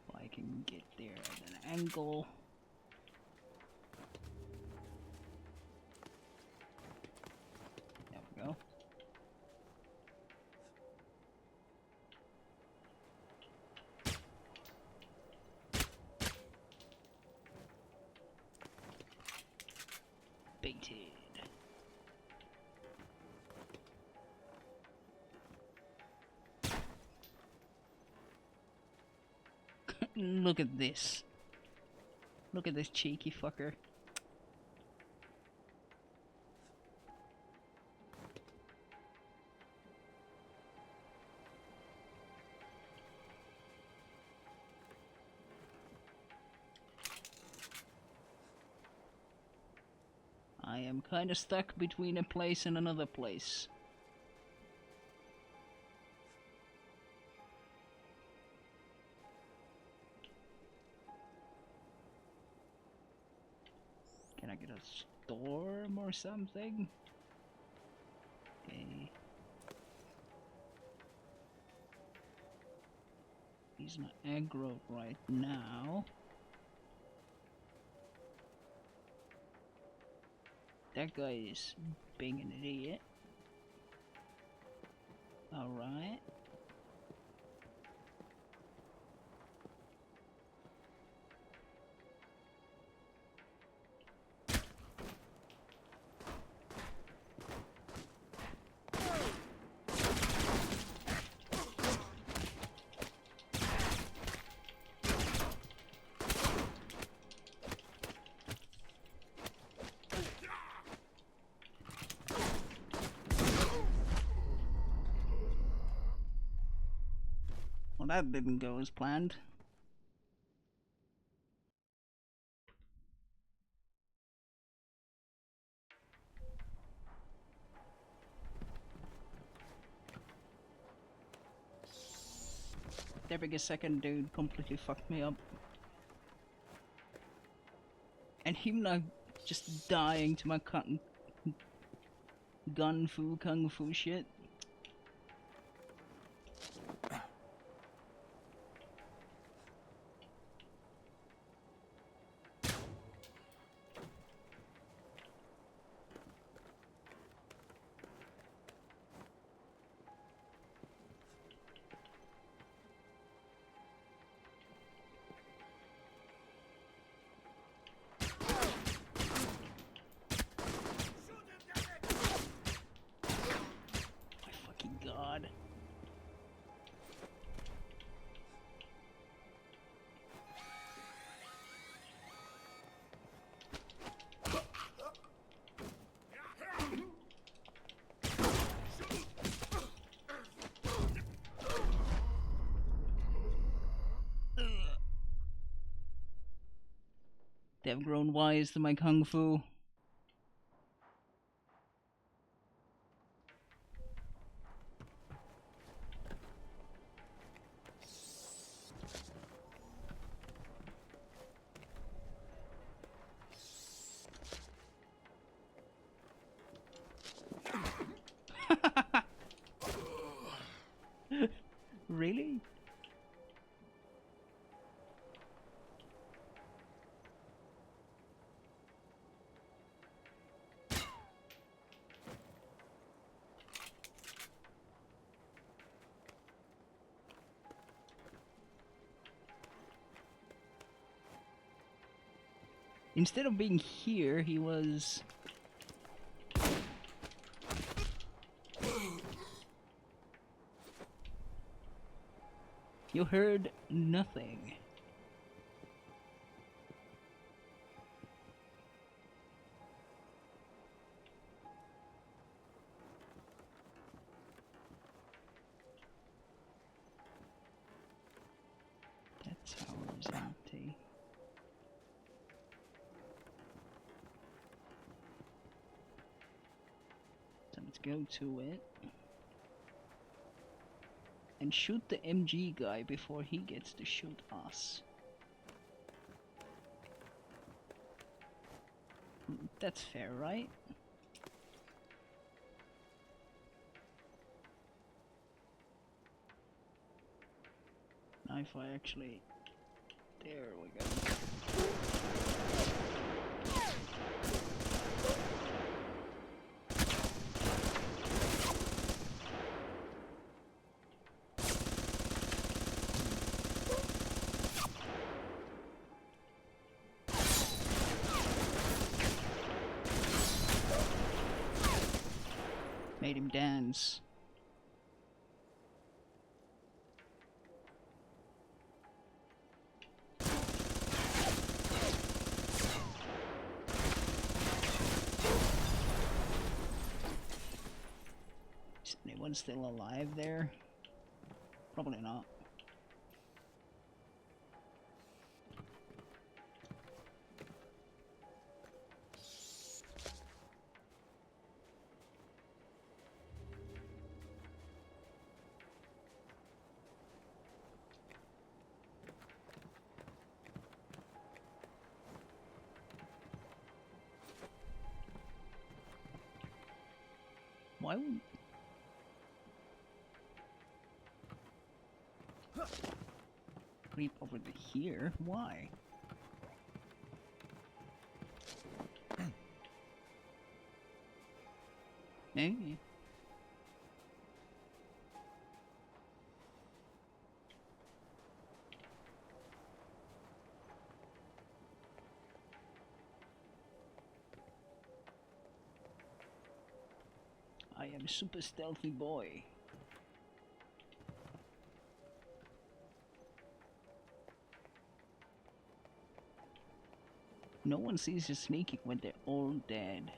Well, I can get there at an angle. There we go. Baited. Look at this. Look at this cheeky fucker. I am kind of stuck between a place and another place. Can I get a storm or something? Okay. He's not aggro right now. That guy is being an idiot. Alright. Well, that didn't go as planned. Every second dude completely fucked me up. And him not just dying to my gun fu kung fu shit. They have grown wise to my kung fu. Really? Instead of being here, he was... You heard nothing. That tower is empty. So let's go to it. And shoot the MG guy before he gets to shoot us. That's fair, right? Now if I actually... There we go. Made him dance. Is anyone still alive there? Probably not. Why would... Creep over to here? Why? Maybe. I am super stealthy boy. No one sees you sneaking when they're all dead.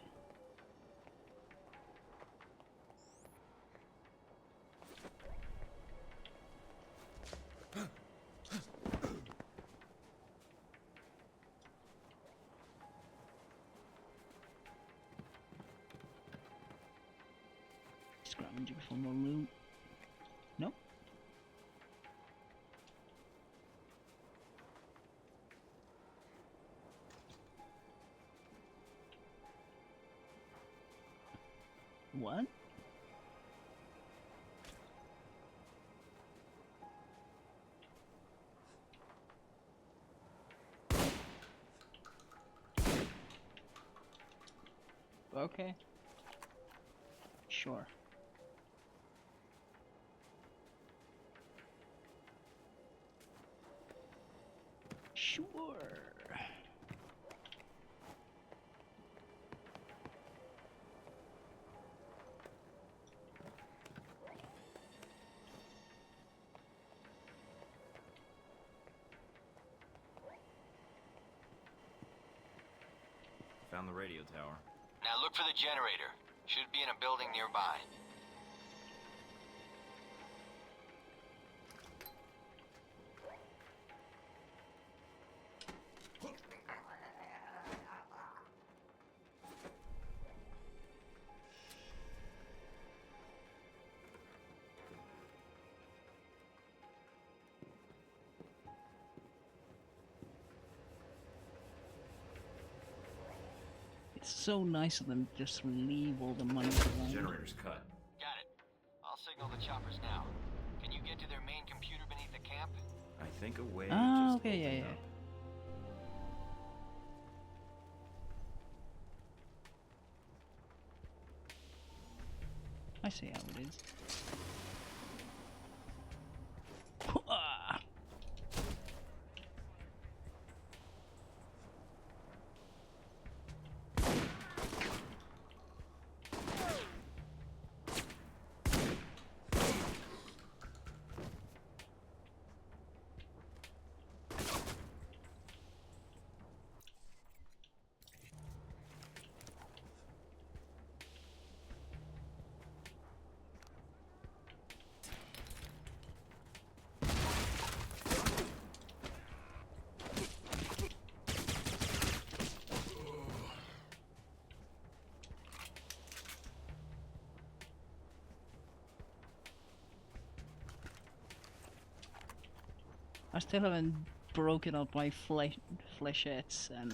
Scrounging for more loot. Nope. What? Okay. Sure. Sure. Found the radio tower. Now look for the generator. Should be in a building nearby. It's so nice of them to just leave all the money around. Generator's cut. Got it. I'll signal the choppers now. Can you get to their main computer beneath the camp? I think a way Ah, just okay, yeah, opened yeah. up. I see how it is. I still haven't broken up my flechettes and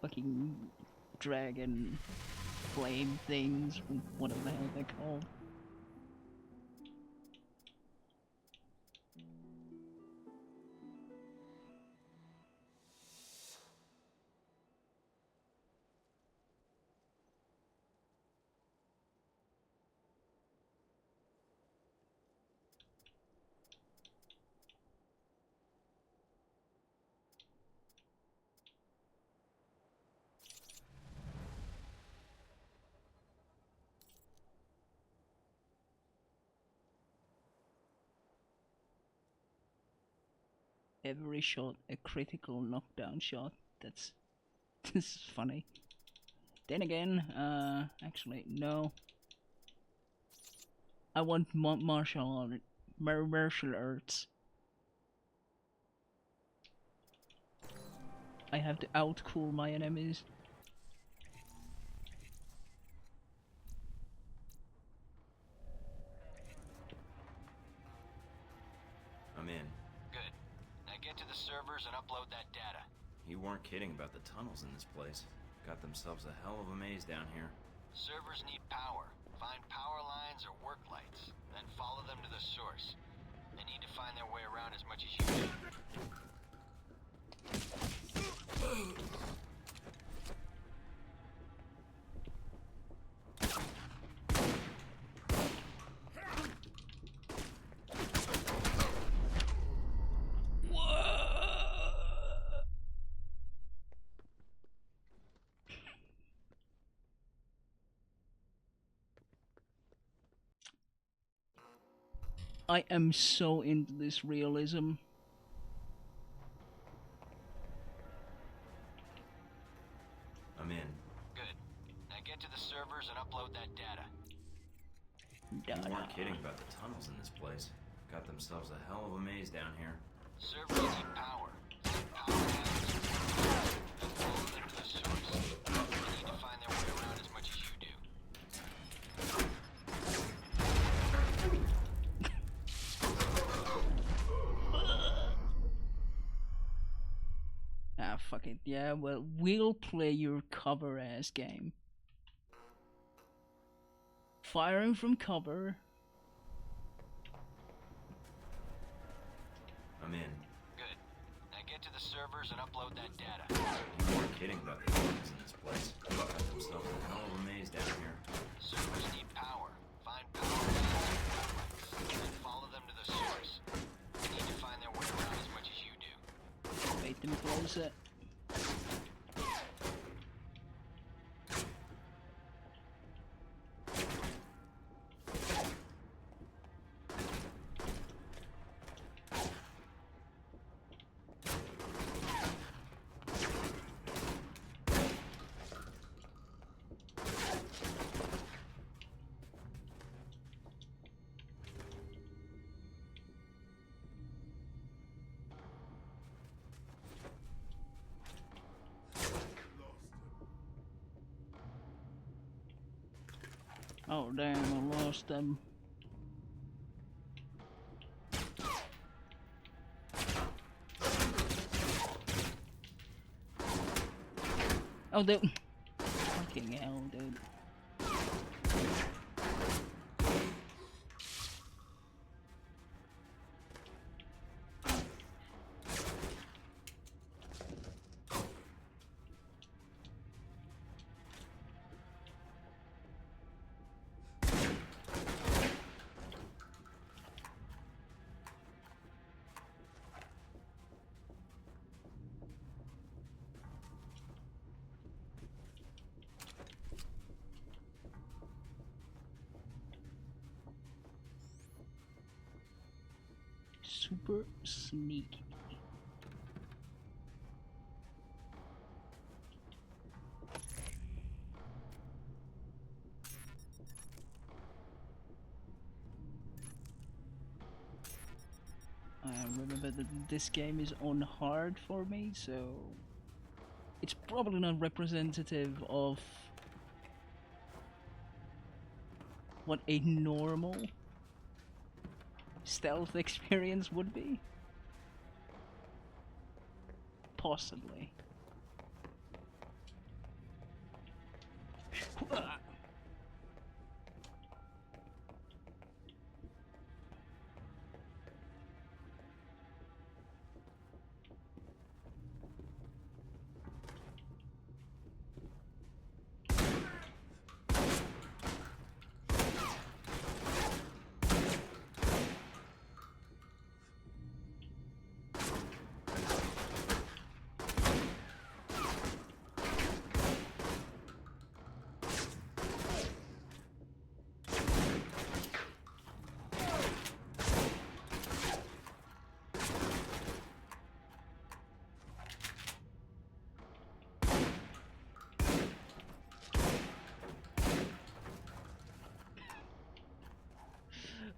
fucking dragon flame things, whatever the hell they're called. Every shot a critical knockdown shot. That's this is funny. Then again, actually no. I want martial arts. I have to outcool my enemies. I'm in. Good. Now get to the servers and upload that data. You weren't kidding about the tunnels in this place. Got themselves a hell of a maze down here. Servers need power. Find power lines or work lights, then follow them to the source. They need to find their way around as much as you do. I am so into this realism. I'm in. Good. Now get to the servers and upload that data. You weren't kidding about the tunnels in this place. Got themselves a hell of a maze down here. Servers need power. Find power lines, then follow them to the source. They need to find their way around as much as you do. Ah, fuck it. Yeah, well, we'll play your cover ass game. Firing from cover. I'm in. Good. Now get to the servers and upload that data. You weren't kidding about the tunnels in this place. Got themselves a hell of a maze down here. Servers need power. Find power lines, then follow them to the source. They need to find their way around as much as you do. Make them close it. Oh damn, I lost them. Oh, dude. Fucking hell, dude. Super sneaky. I remember that this game is on hard for me, so it's probably not representative of what a normal stealth experience would be. Possibly.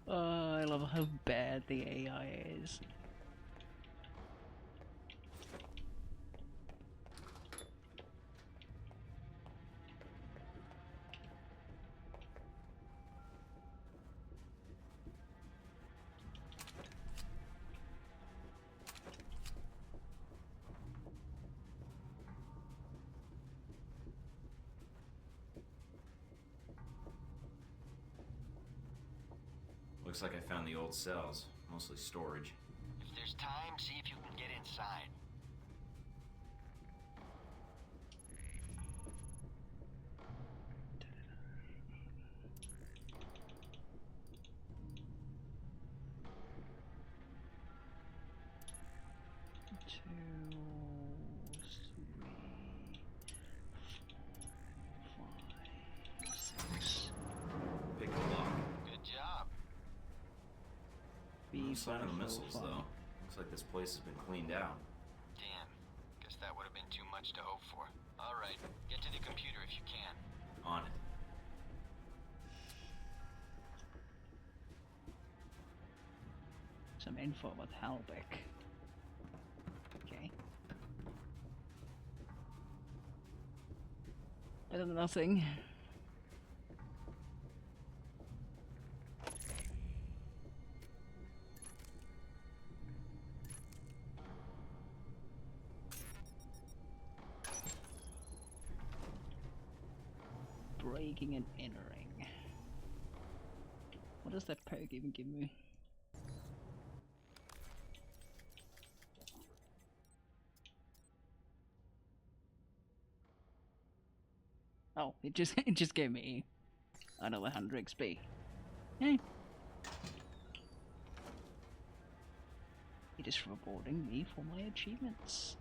I love how bad the AI is. Looks like I found the old cells, mostly storage. If there's time, see if you can get inside. Pick the lock. Good job. No sign of the missiles, though. Looks like this place has been cleaned out. Damn. Guess that would have been too much to hope for. Alright, get to the computer if you can. On it. Some info about Halbeck. Okay. Better than nothing. Breaking and entering. What does that perk even give me? Oh, it just gave me another 100 XP. Hey. It is rewarding me for my achievements.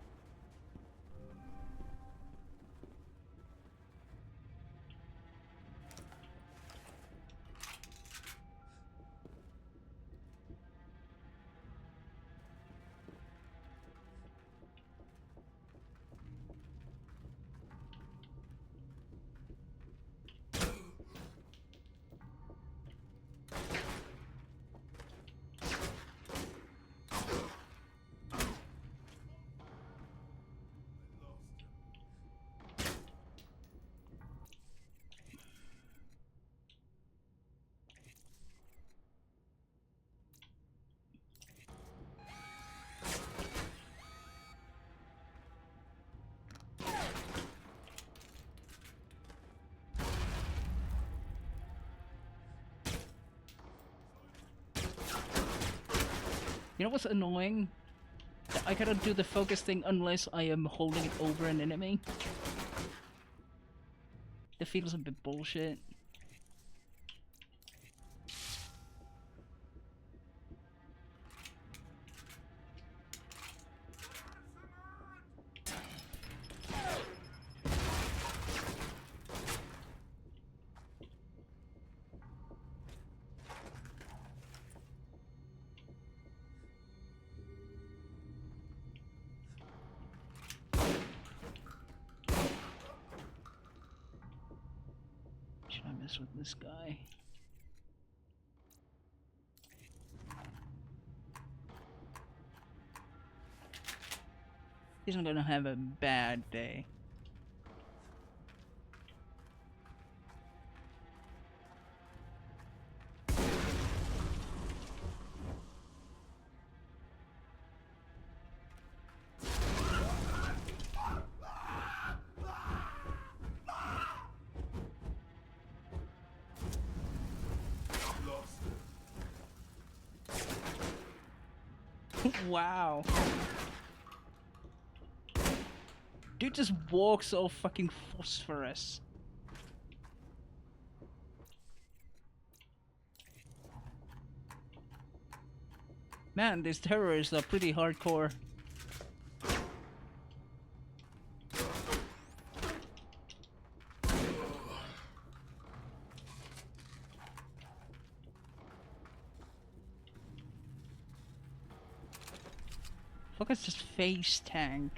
You know what's annoying? I cannot do the focus thing unless I am holding it over an enemy. That feels a bit bullshit. Should I mess with this guy? He's not gonna have a bad day. Wow. Dude just walks all fucking phosphorus. Man, these terrorists are pretty hardcore. Look at this face tank.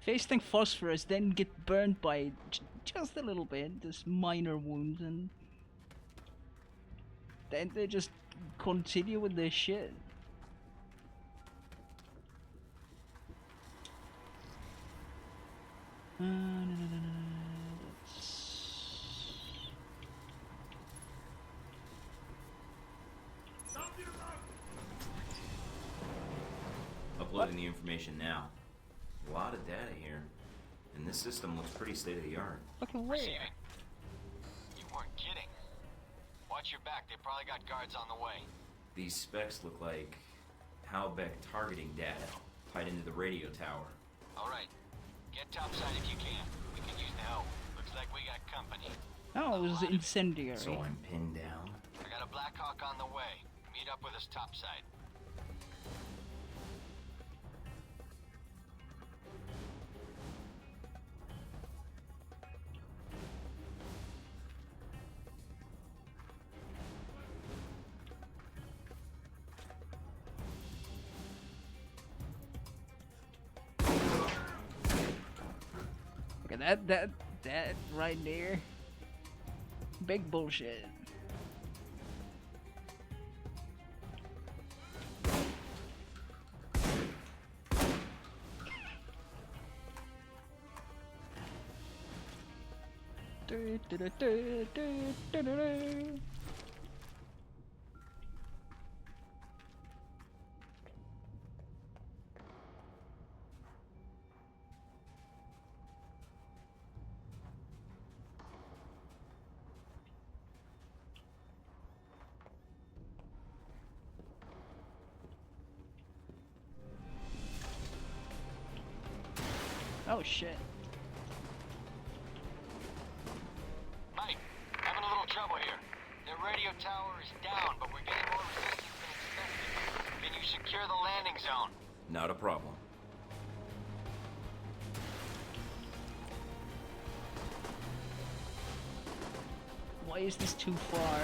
Face tank phosphorus, then get burned by it just a little bit, just minor wounds, and then they just continue with their shit. Uploading the information now. A lot of data here. And this system looks pretty state-of-the-art. Fucking where? You weren't kidding. Watch your back, they probably got guards on the way. These specs look like Halbeck targeting data tied into the radio tower. Alright, get topside if you can. We can use the help. Looks like we got company. Oh, it was incendiary. So I'm pinned down. I got a Blackhawk on the way. Meet up with us topside. Look at that right there. Big bullshit. Oh shit. Mike, having a little trouble here. The radio tower is down, but we're getting more resistance than expected. Can you secure the landing zone? Not a problem. Why is this too far?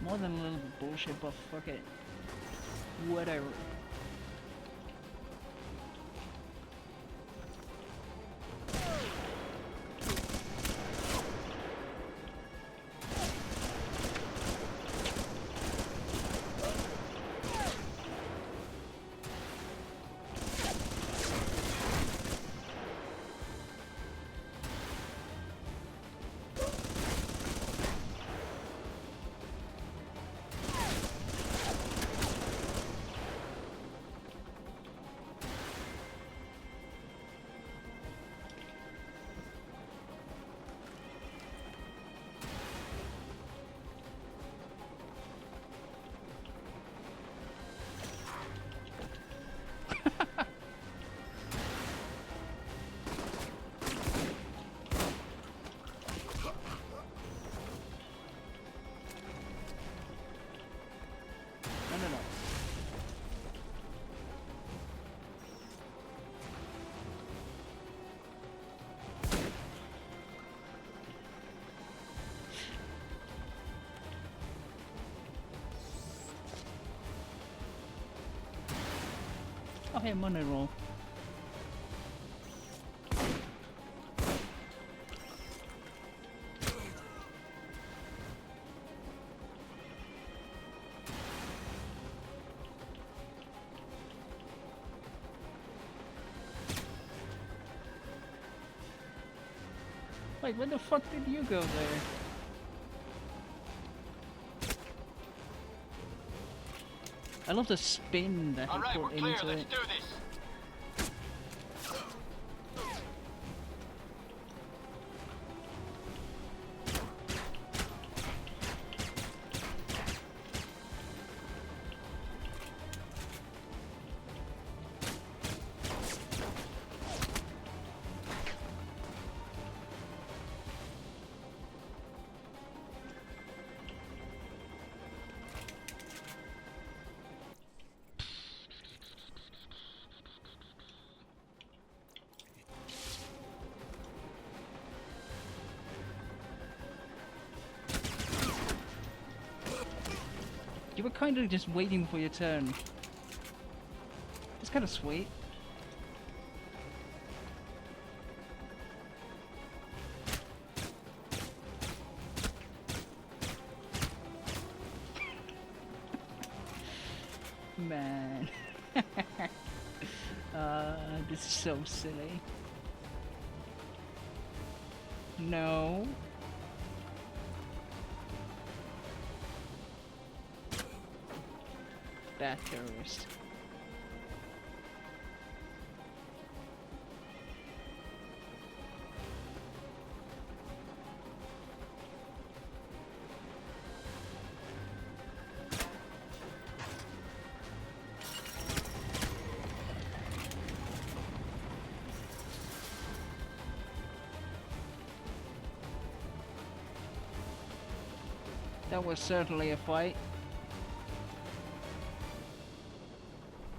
More than a little bit bullshit, but fuck it. Whatever. Oh, hey, money roll. Wait, where the fuck did you go there? I love the spin that he All right, put we're clear. into Let's it. do this. You were kind of just waiting for your turn. It's kind of sweet. Man. This is so silly. No. Bad terrorist. That was certainly a fight.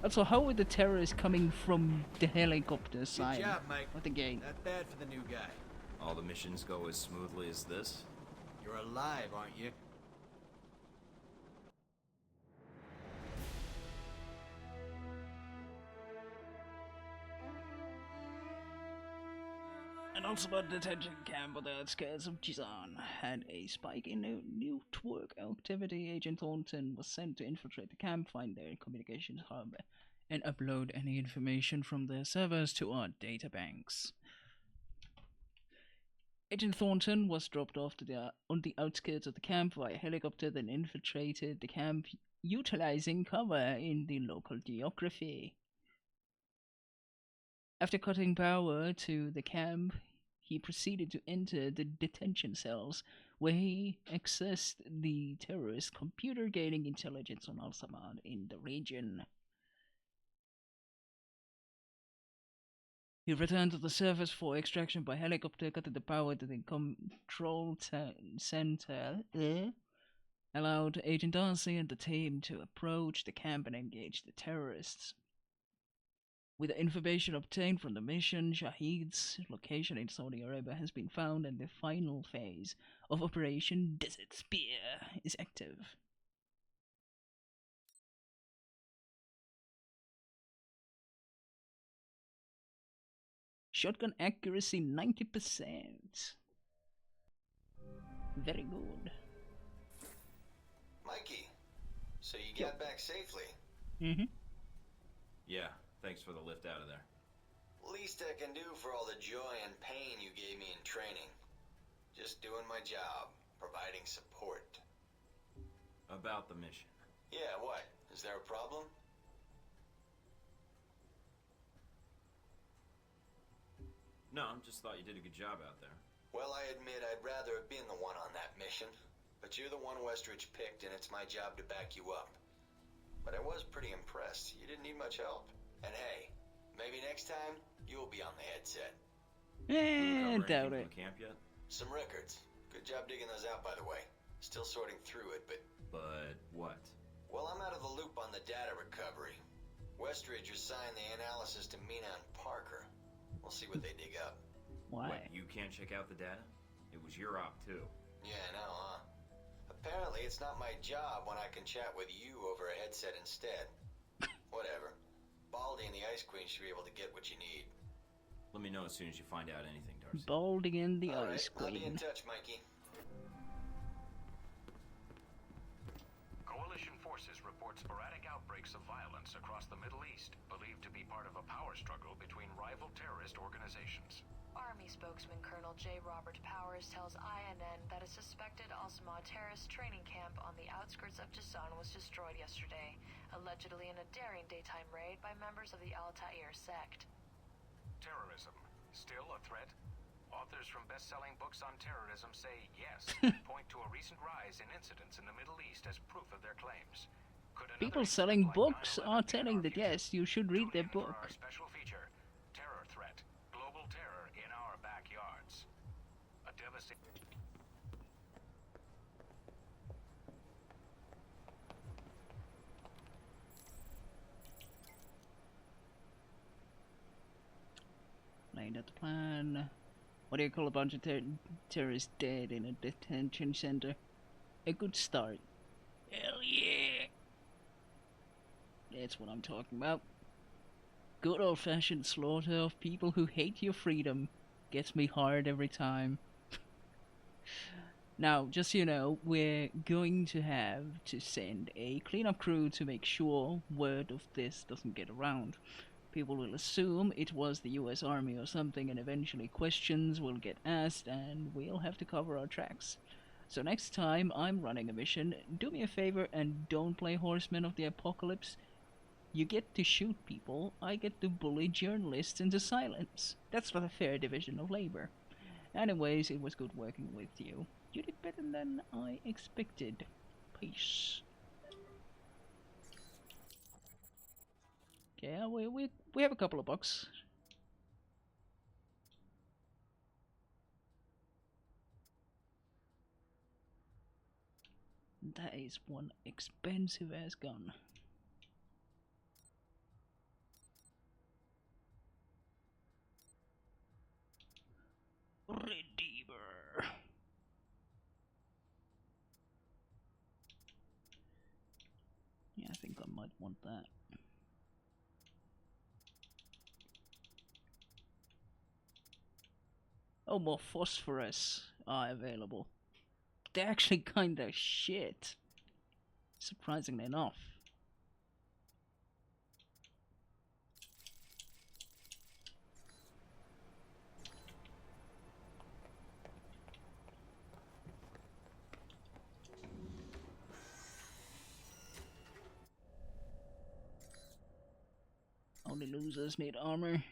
Also, how were the terrorists coming from the helicopter side Good job, Mike. of the gate? Not bad for the new guy. All the missions go as smoothly as this? You're alive, aren't you? An Ultimate detention camp on the outskirts of Jizan had a spike in network activity. Agent Thornton was sent to infiltrate the camp, find their communications hub, and upload any information from their servers to our databanks. Agent Thornton was dropped off on the outskirts of the camp via helicopter, then infiltrated the camp utilizing cover in the local geography. After cutting power to the camp, he proceeded to enter the detention cells, where he accessed the terrorist computer, gaining intelligence on Al-Samad in the region. He returned to the surface for extraction by helicopter, cutting the power to the control center, allowed Agent Darcy and the team to approach the camp and engage the terrorists. With the information obtained from the mission, Shahid's location in Saudi Arabia has been found, and the final phase of Operation Desert Spear is active. Shotgun accuracy 90%. Very good. Mikey, so you got back safely. Mm-hmm. Yeah, thanks for the lift out of there. Least I can do for all the joy and pain you gave me in training. Just doing my job, providing support. About the mission. Yeah, what? Is there a problem? No, just thought you did a good job out there. Well, I admit I'd rather have been the one on that mission. But you're the one Westridge picked, and it's my job to back you up. But I was pretty impressed. You didn't need much help. And hey, maybe next time, you'll be on the headset. Doubt it. From camp yet? Some records. Good job digging those out, by the way. Still sorting through it, but... But what? Well, I'm out of the loop on the data recovery. Westridge assigned the analysis to Mina and Parker. We'll see what they dig up. Why? What, you can't check out the data? It was your op, too. Yeah, I know, huh? Apparently, it's not my job when I can chat with you over a headset instead. Whatever. Baldy and the Ice Queen should be able to get what you need. Let me know as soon as you find out anything, Darcy. Baldy and the All right, Ice I'll be in Queen. touch, Mikey. Coalition forces report sporadic outbreaks of violence across the Middle East, believed to be part of a power struggle between rival terrorist organizations. Army spokesman Colonel J. Robert Powers tells INN that a suspected Osma terrorist training camp on the outskirts of Jasan was destroyed yesterday, allegedly in a daring daytime raid by members of the Al-Ta'ir sect. Terrorism, still a threat? Authors from best-selling books on terrorism say yes, point to a recent rise in incidents in the Middle East as proof of their claims. Could another People incident selling like books 9/11 are be in telling our that future? yes, you should read Tune their in for book. our special feature, Terror Threat, Global Terror in Our Backyards. A devastating... Laying out the plan. What do you call a bunch of terrorists dead in a detention center? A good start. Hell yeah! That's what I'm talking about. Good old-fashioned slaughter of people who hate your freedom. Gets me hard every time. Now, just so you know, we're going to have to send a cleanup crew to make sure word of this doesn't get around. People will assume it was the US Army or something, and eventually questions will get asked, and we'll have to cover our tracks. So next time I'm running a mission, do me a favor and don't play Horsemen of the Apocalypse. You get to shoot people, I get to bully journalists into silence. That's not a fair division of labor. Anyways, it was good working with you. You did better than I expected. Peace. Okay, we have a couple of bucks. That is one expensive ass gun. Redeemer. Yeah, I think I might want that. Oh, more phosphorus are available. They're actually kinda shit. Surprisingly enough. Only losers need armor.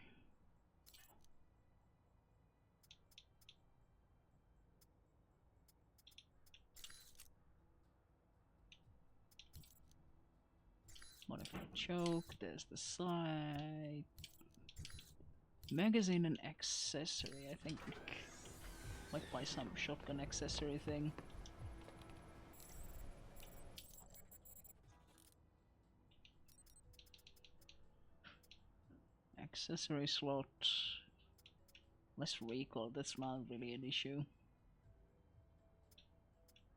Modified choke, there's the sight. Magazine and accessory, I think. Might buy some shotgun accessory thing. Accessory slot. Less recoil, that's not really an issue.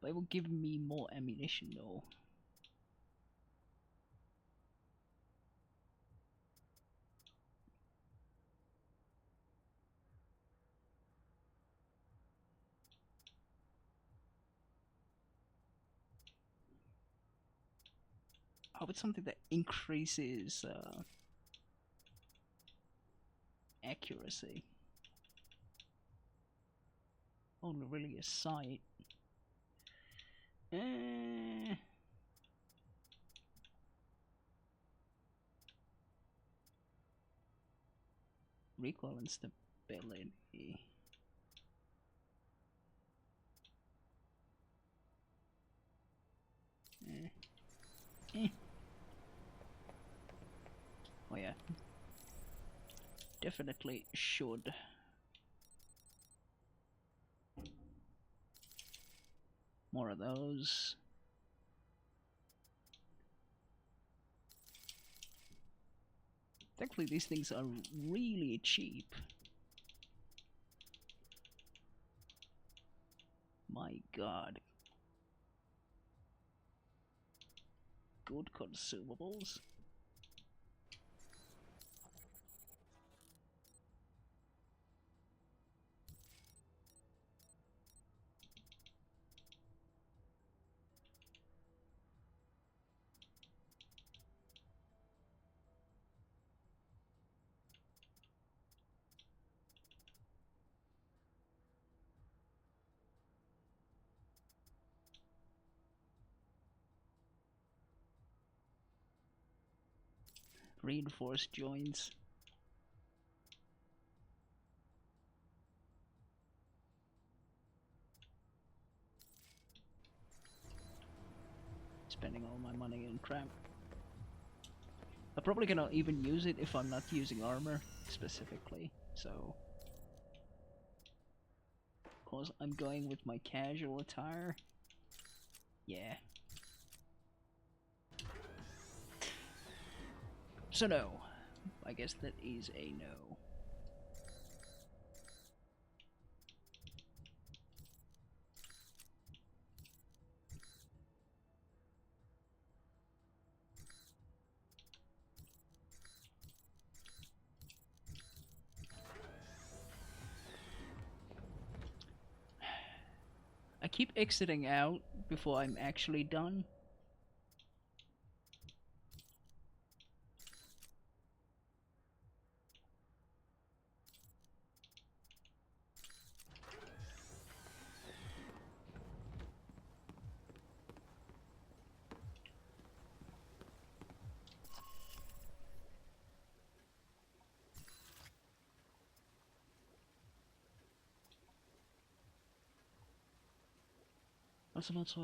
But it will give me more ammunition though. How about something that increases accuracy? Only really a sight. Recoil and stability. Oh yeah. Definitely should. More of those. Thankfully these things are really cheap. My god. Good consumables. Reinforced joints. Spending all my money in crap. I probably cannot even use it if I'm not using armor specifically, so... Of course, I'm going with my casual attire. Yeah. So no. I guess that is a no. I keep exiting out before I'm actually done. Ocelot's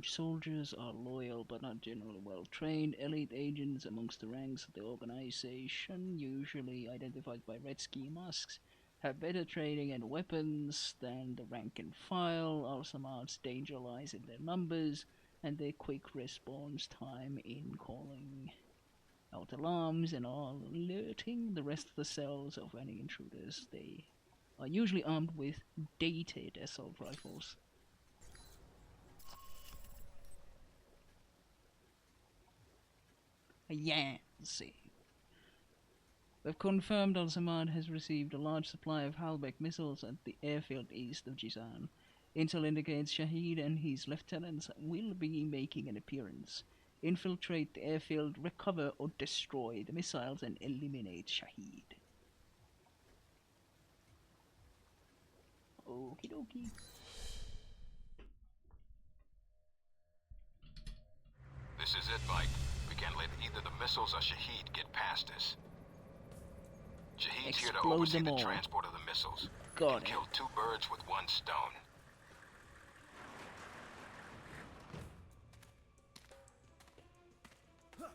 soldiers are loyal but not generally well trained. Elite agents amongst the ranks of the organization, usually identified by red ski masks, have better training and weapons than the rank and file. Alsamad's danger lies in their numbers and their quick response time in calling out alarms and alerting the rest of the cells of any intruders. They are usually armed with dated assault rifles. Yeah, let's see. We've confirmed Al-Samad has received a large supply of Halbech missiles at the airfield east of Jizan. Intel indicates Shahid and his lieutenants will be making an appearance. Infiltrate the airfield, recover or destroy the missiles, and eliminate Shahid. Okie dokie. This is it, Mike. We can't let either the missiles or Shahid get past us. Shahid's here to oversee the transport of the missiles. Got it. Kill two birds with one stone.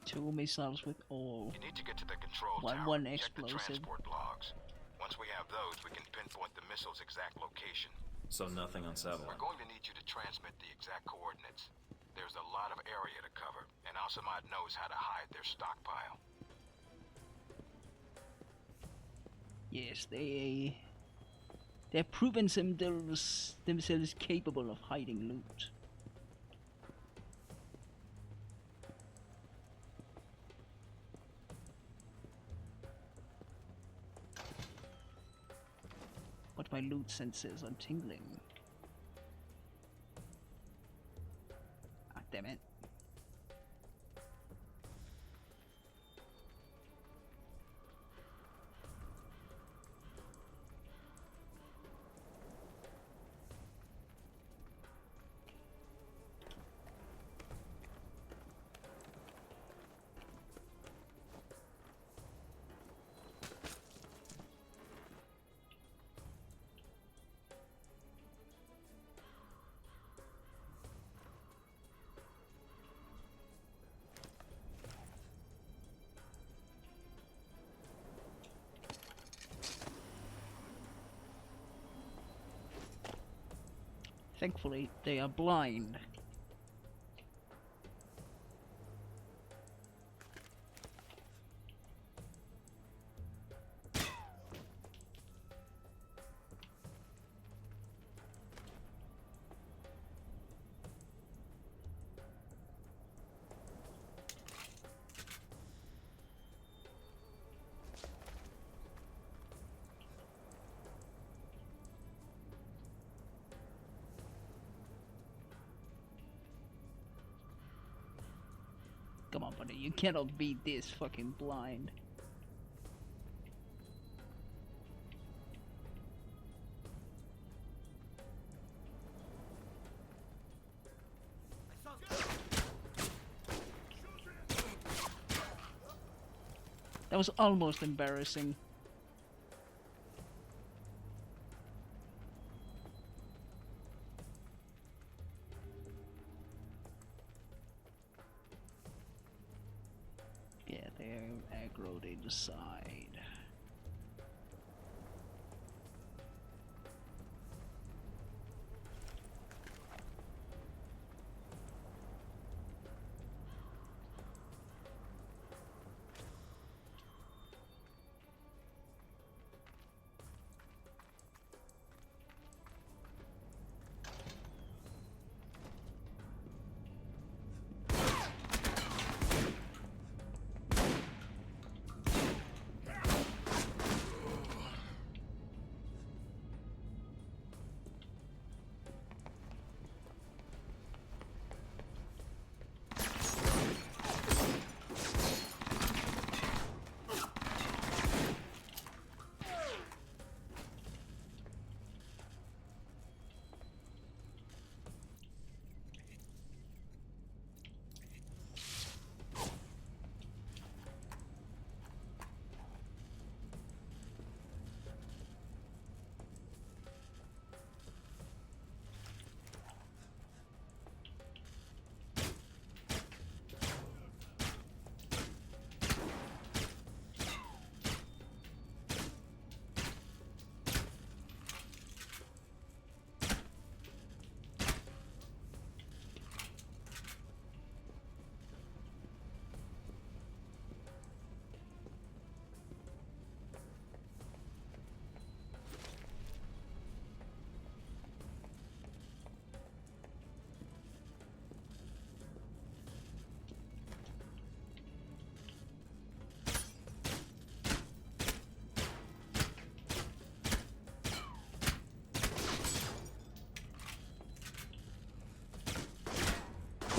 Two missiles with all. You need to get to the control tower. One Check the explosive. transport logs. Once we have those, we can pinpoint the missile's exact location. So nothing on Savile. We're going to need you to transmit the exact coordinates. There's a lot of area to cover, and Al-Samad knows how to hide their stockpile. Yes, they've proven themselves capable of hiding loot. But my loot senses are tingling. Ah, damn it. Thankfully, they are blind. Come on, buddy, you cannot be this fucking blind. That was almost embarrassing. Yeah, they're aggroed inside.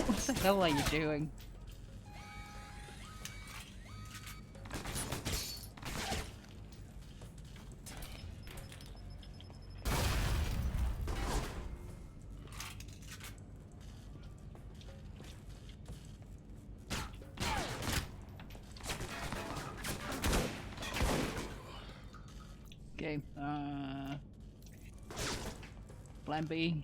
What the hell are you doing? Okay, plan B.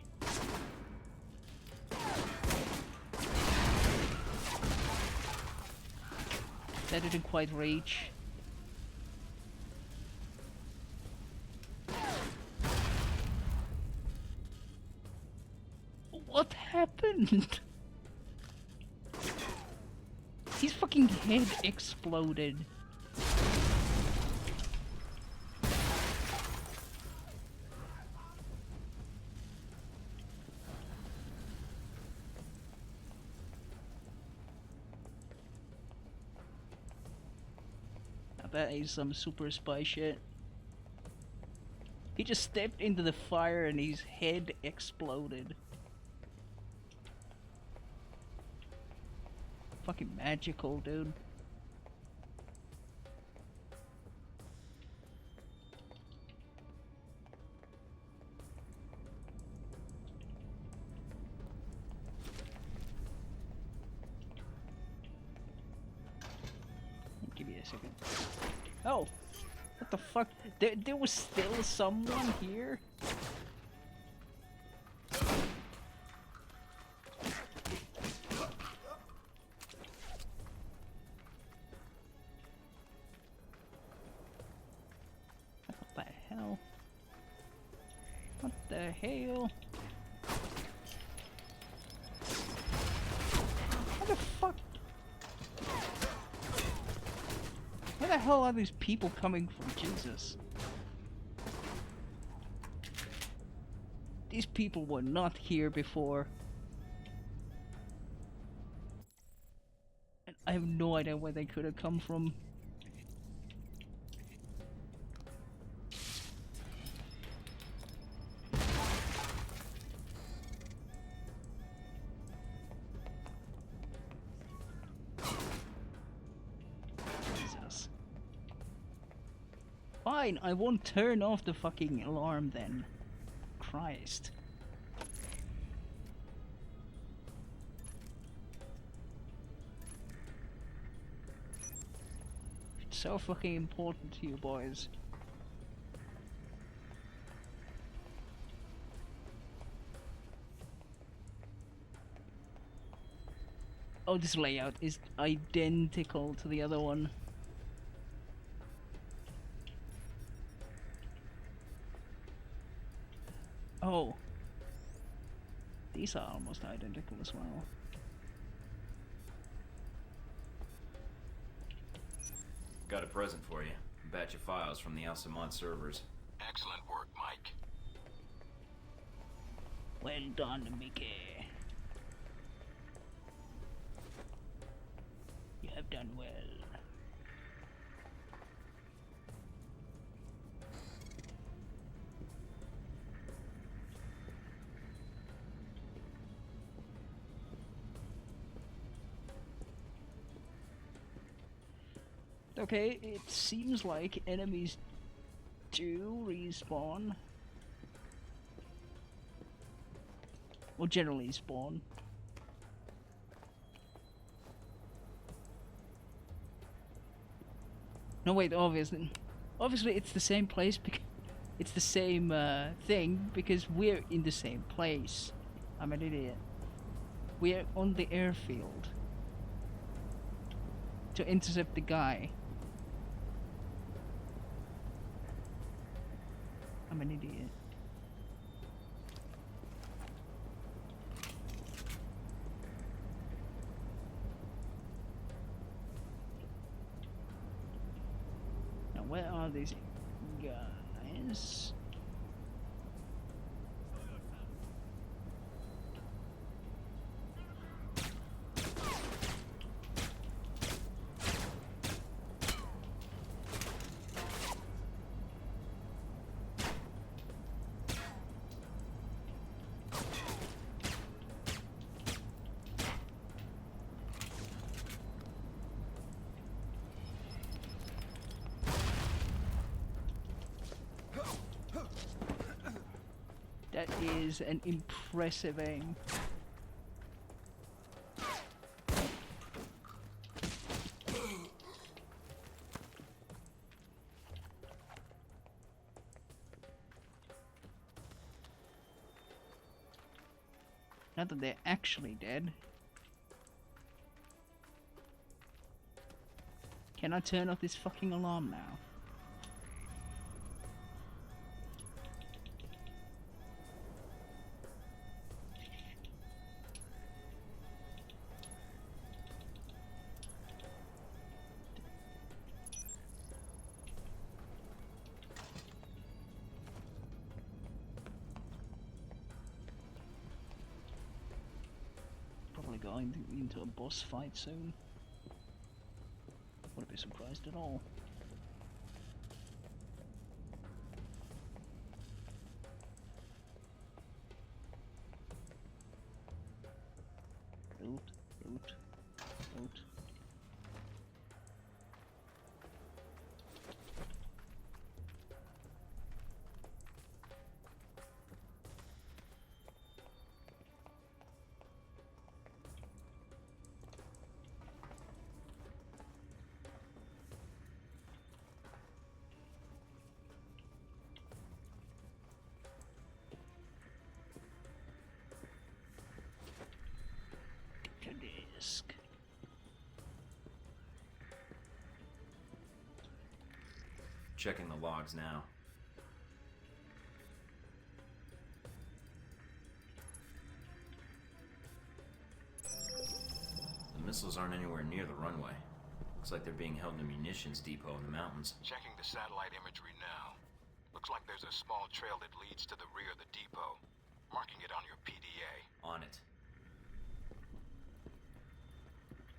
That didn't quite reach. What happened? His fucking head exploded. That is some super spy shit. He just stepped into the fire and his head exploded. Fucking magical, dude. Give me a second. Oh! What the fuck? There was still someone here? What the hell? What the hell? How the fuck? Where the hell are these people coming from? Jesus. These people were not here before. And I have no idea where they could have come from. Jesus. Fine, I won't turn off the fucking alarm then. Christ. so fucking important to you boys. Oh, this layout is identical to the other one. Oh. These are almost identical as well. Got a present for you. A batch of files from the Alcemont servers. Excellent work, Mike. Well done, Mickey. You have done well. Okay, it seems like enemies do respawn. Or generally spawn. No wait, obviously it's the same place because it's the same thing because we're in the same place. I'm an idiot. We're on the airfield to intercept the guy. I'm an idiot. Now where are these guys? That is an impressive aim. Not that they're actually dead. Can I turn off this fucking alarm now? Probably going into a boss fight soon. Wouldn't be surprised at all. Loot, loot, loot. Disc. Checking the logs now. The missiles aren't anywhere near the runway. Looks like they're being held in a munitions depot in the mountains. Checking the satellite imagery now. Looks like there's a small trail that leads to the rear of the depot. Marking it on your PDA. On it.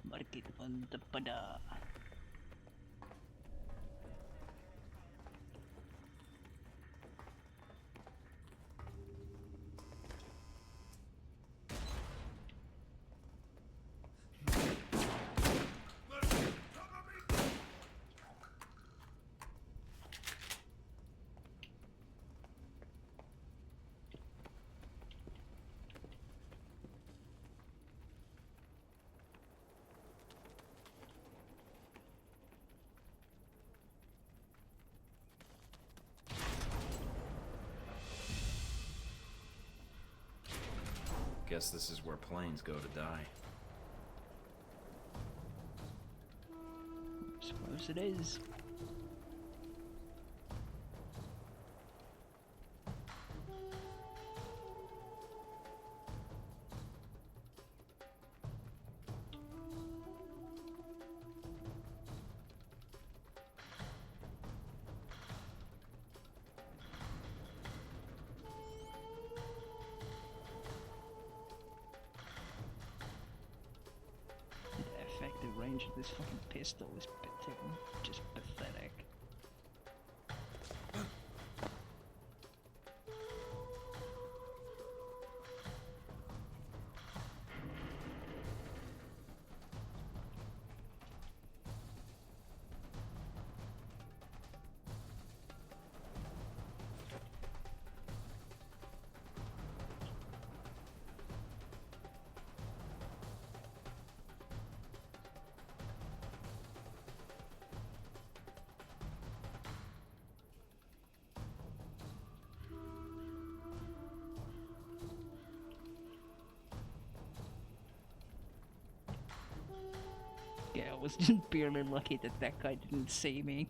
Mark it on the pada. Guess this is where planes go to die. Suppose it is. The range of this fucking pistol is just pathetic. Yeah, I was just barely lucky that that guy didn't see me.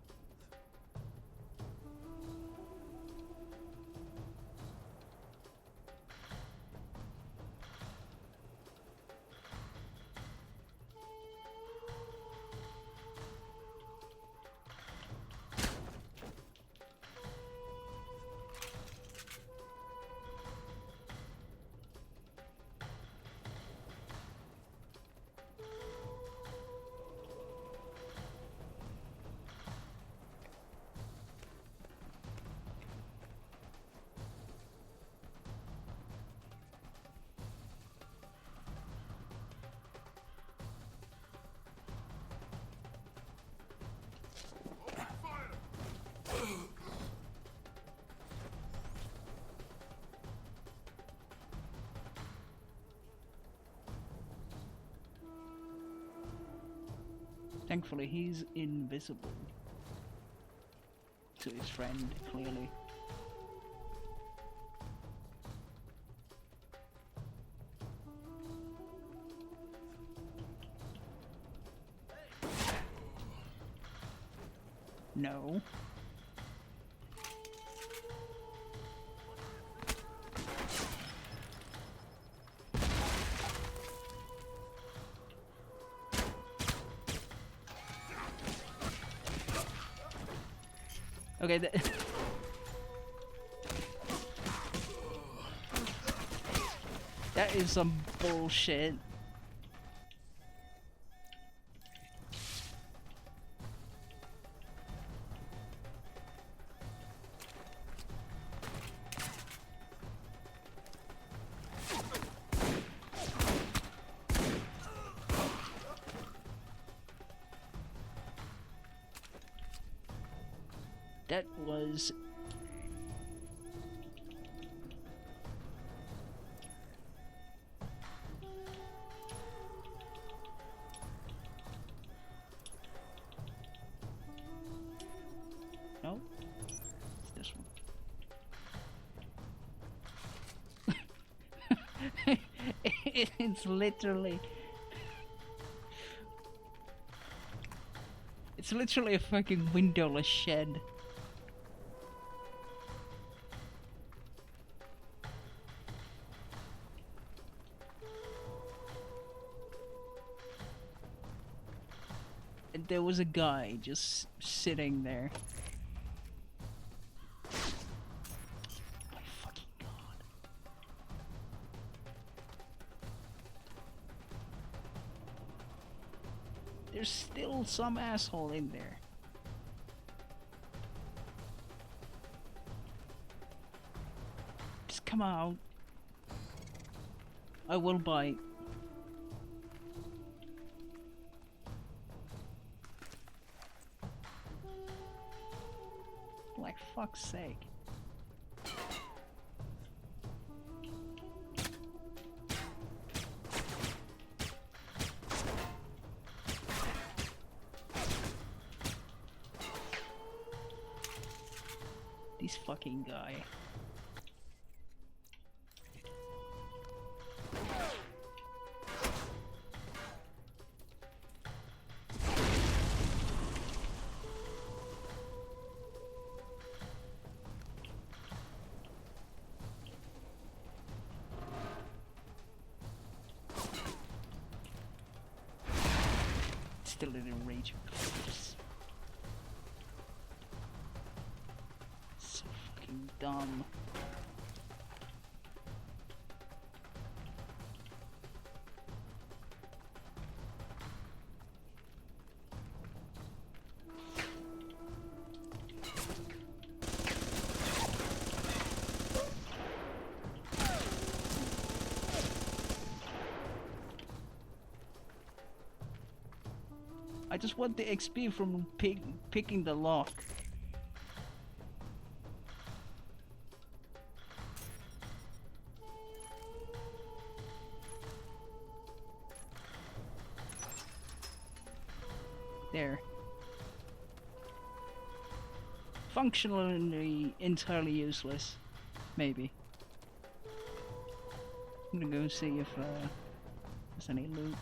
Thankfully, he's invisible to his friend, clearly. No. Okay, that is some bullshit. That was... No? It's this one. It's literally... It's literally a fucking windowless shed. There was a guy just sitting there. My fucking god. There's still some asshole in there. Just come out. I will bite. Like fuck's sake. This fucking guy. still didn't rage. So fucking dumb. I just want the XP from picking the lock. There. Functionally entirely useless. Maybe. I'm gonna go see if there's any loot.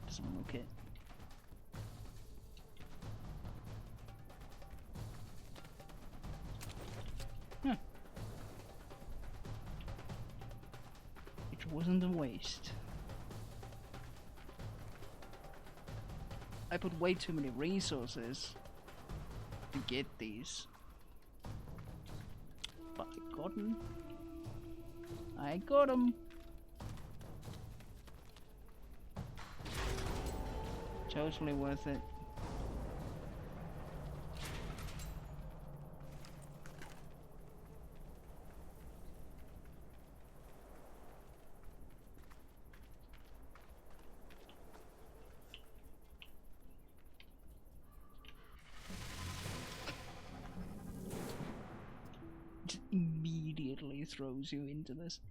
Doesn't look it. Huh. It wasn't a waste. I put way too many resources to get these. But I got them. I got them. Totally worth it. Just immediately throws you into this.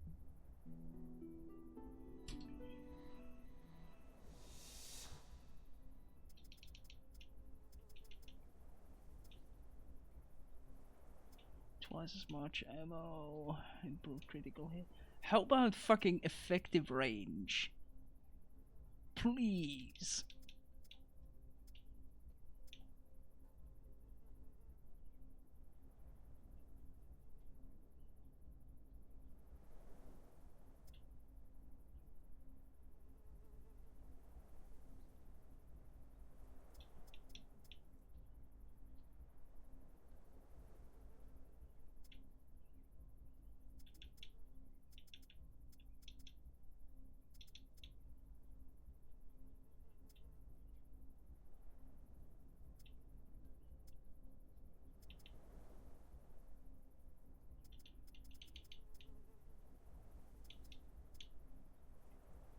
Twice as much ammo, improved critical hit. How about fucking effective range? Please.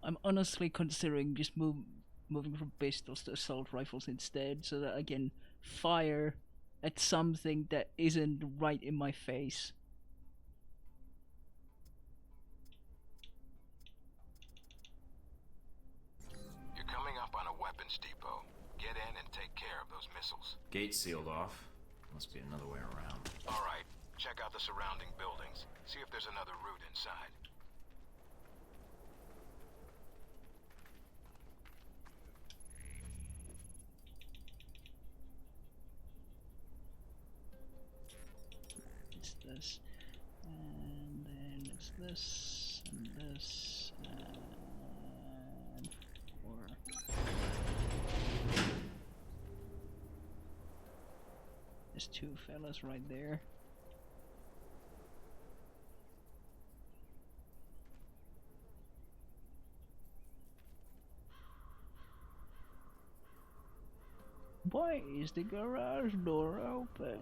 I'm honestly considering just moving from pistols to assault rifles instead, so that I can fire at something that isn't right in my face. You're coming up on a weapons depot. Get in and take care of those missiles. Gate sealed off. Must be another way around. All right, check out the surrounding buildings. See if there's another route inside. It's this, and then it's this, and this, and 4. There's 2 fellas right there. Why is the garage door open?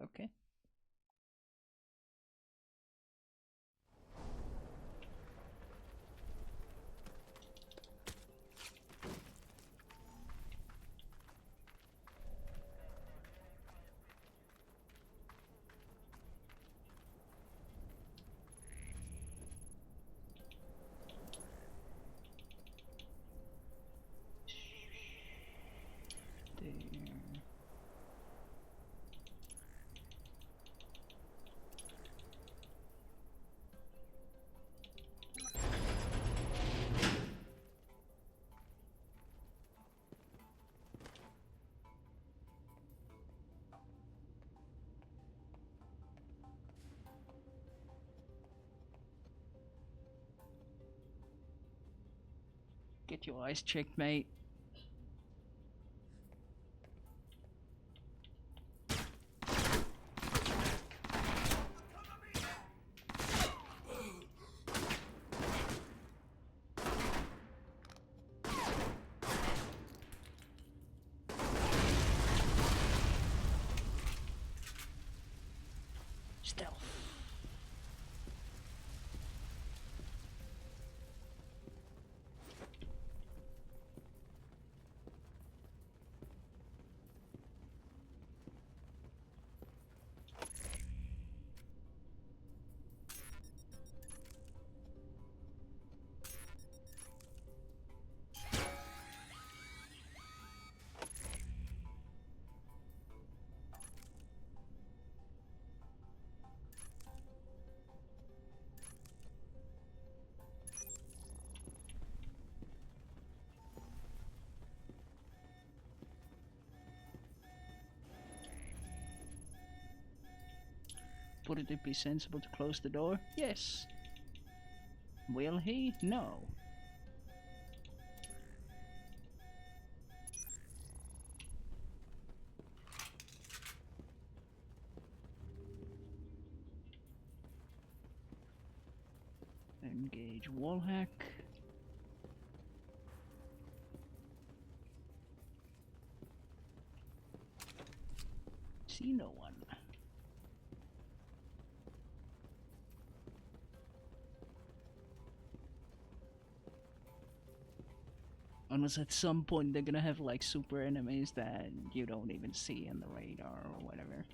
Okay. Get your eyes checked, mate. Stealth. Would it be sensible to close the door? Yes. Will he? No. Engage wall hack. See no one. Unless at some point they're gonna have like super enemies that you don't even see on the radar or whatever.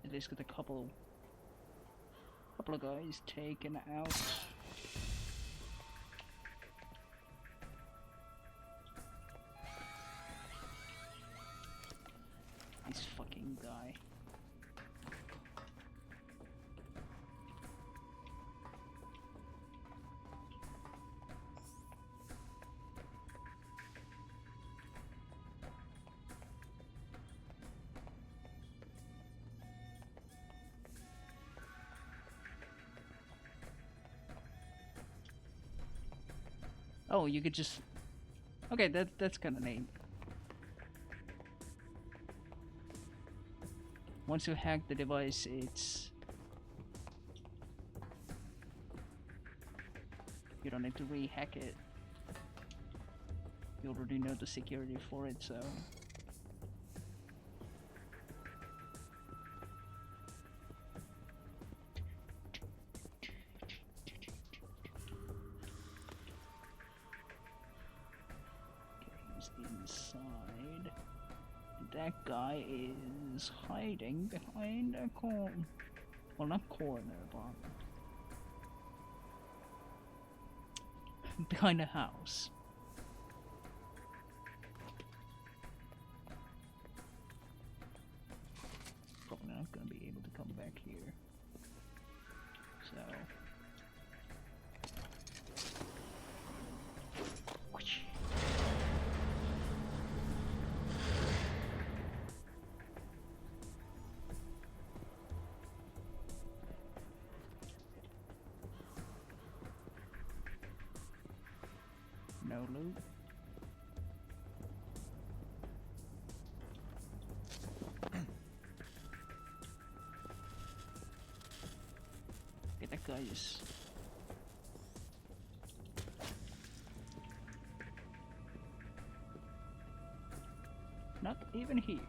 At least get a couple of guys taken out. This fucking guy. Oh, you could just... Okay, that's kind of neat. Once you hack the device, it's... You don't need to re-hack it. You already know the security for it, so... Inside. That guy is hiding behind a corner. Well, not corner, but behind a house. Probably not gonna be able to come back here. So. No loot. Get that guy just... Not even here.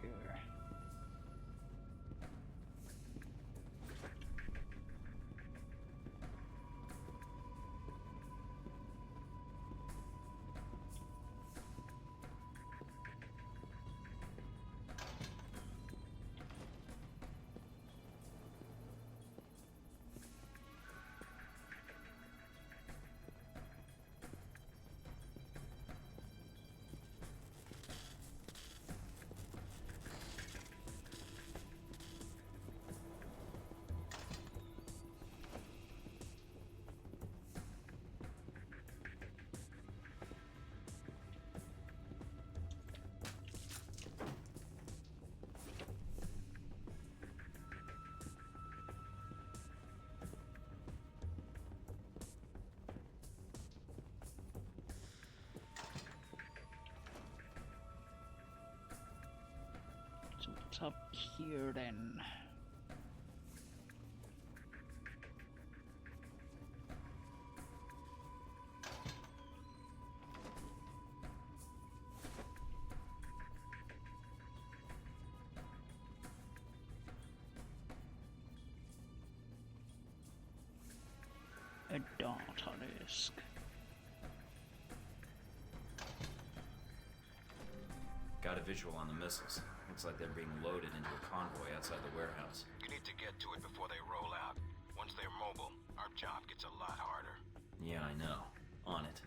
So what's up here then? Immorttalis. Got a visual on the missiles. Looks like they're being loaded into a convoy outside the warehouse. You need to get to it before they roll out. Once they're mobile, our job gets a lot harder. Yeah, I know. On it.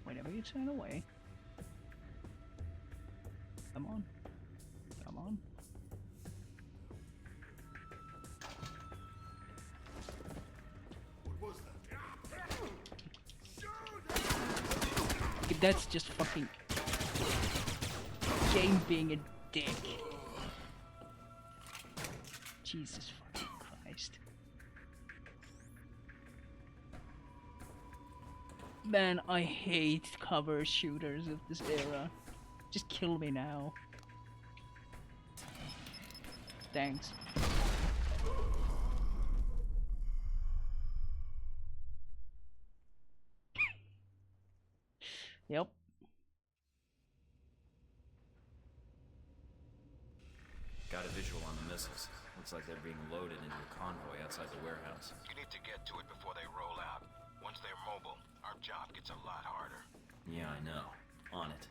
Whenever you turn away. Come on. Come on. What was that? That's just fucking Jane being a dick. Jesus fucking Christ. Man, I hate cover shooters of this era. Just kill me now. Thanks. Yep. Got a visual on the missiles. Looks like they're being loaded into a convoy outside the warehouse. You need to get to it before they roll out. Once they're mobile, our job gets a lot harder. Yeah, I know. On it.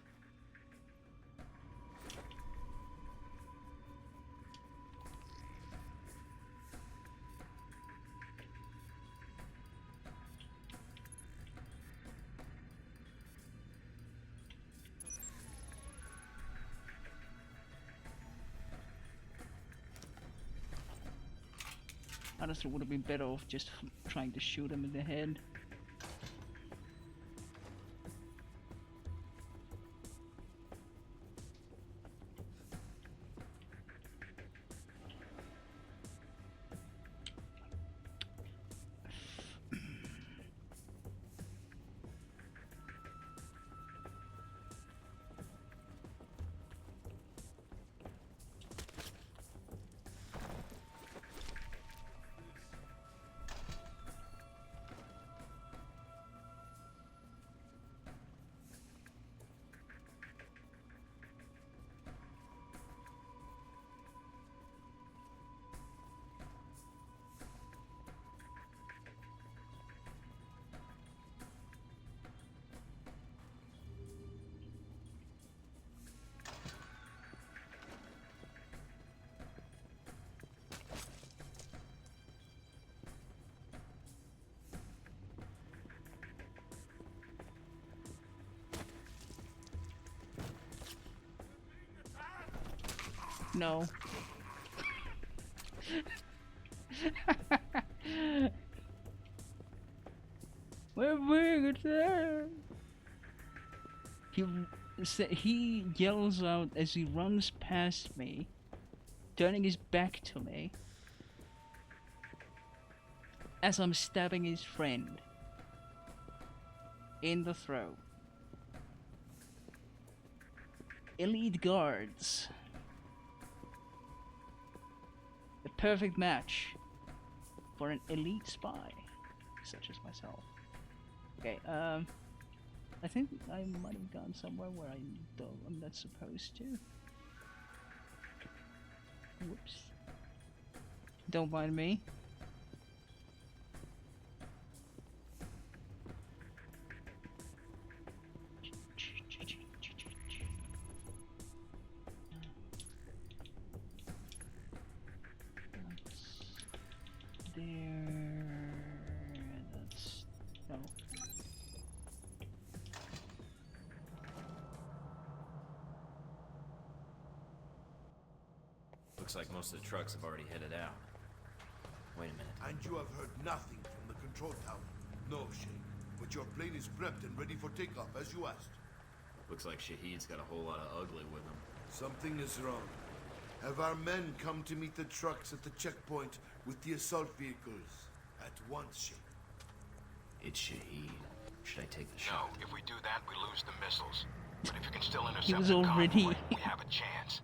Honestly, it would have been better off just trying to shoot him in the head. No. We're big attack. He yells out as he runs past me, turning his back to me, as I'm stabbing his friend in the throat. Elite guards. A perfect match for an elite spy, such as myself. Okay, I think I might have gone somewhere where I'm not supposed to. Whoops. Don't mind me. Looks like most of the trucks have already headed out. Wait a minute. And you have heard nothing from the control tower? No, Shane. But your plane is prepped and ready for takeoff, as you asked. Looks like Shahid's got a whole lot of ugly with him. Something is wrong. Have our men come to meet the trucks at the checkpoint with the assault vehicles? At once, Shane. It's Shahid. Should I take the shot? No, if we do that, we lose the missiles. But if you can still intercept He was the already... convoy, we have a chance.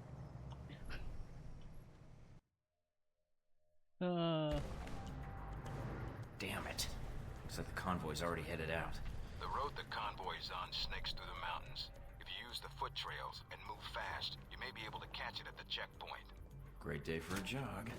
Damn it. Looks like the convoy's already headed out. The road the convoy is on snakes through the mountains. If you use the foot trails and move fast, you may be able to catch it at the checkpoint. Great day for a jog.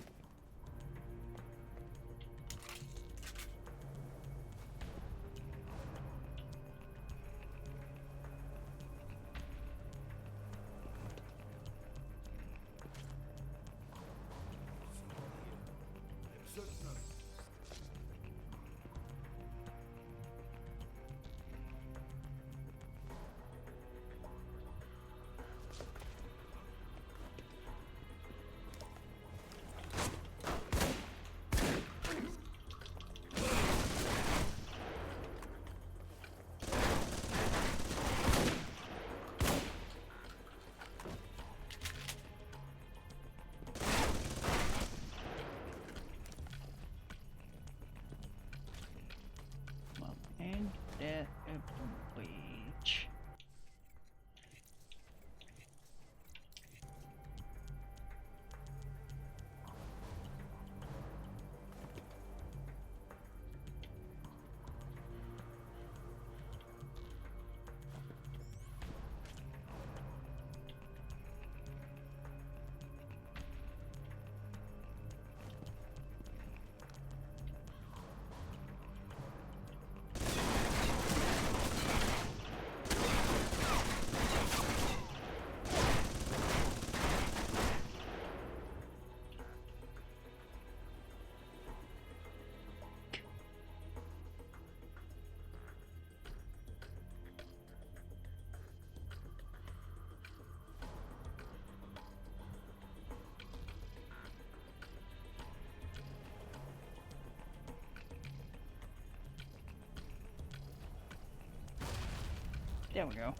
There we go.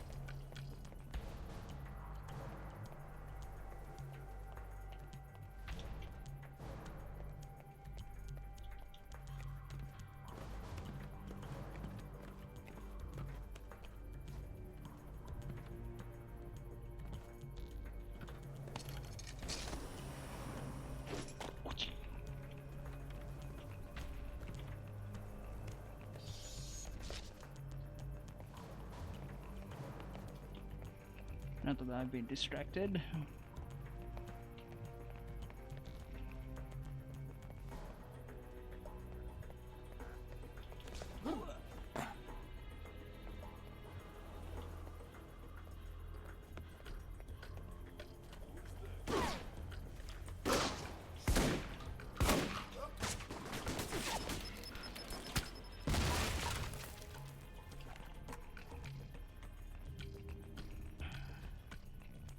Not that I've been distracted.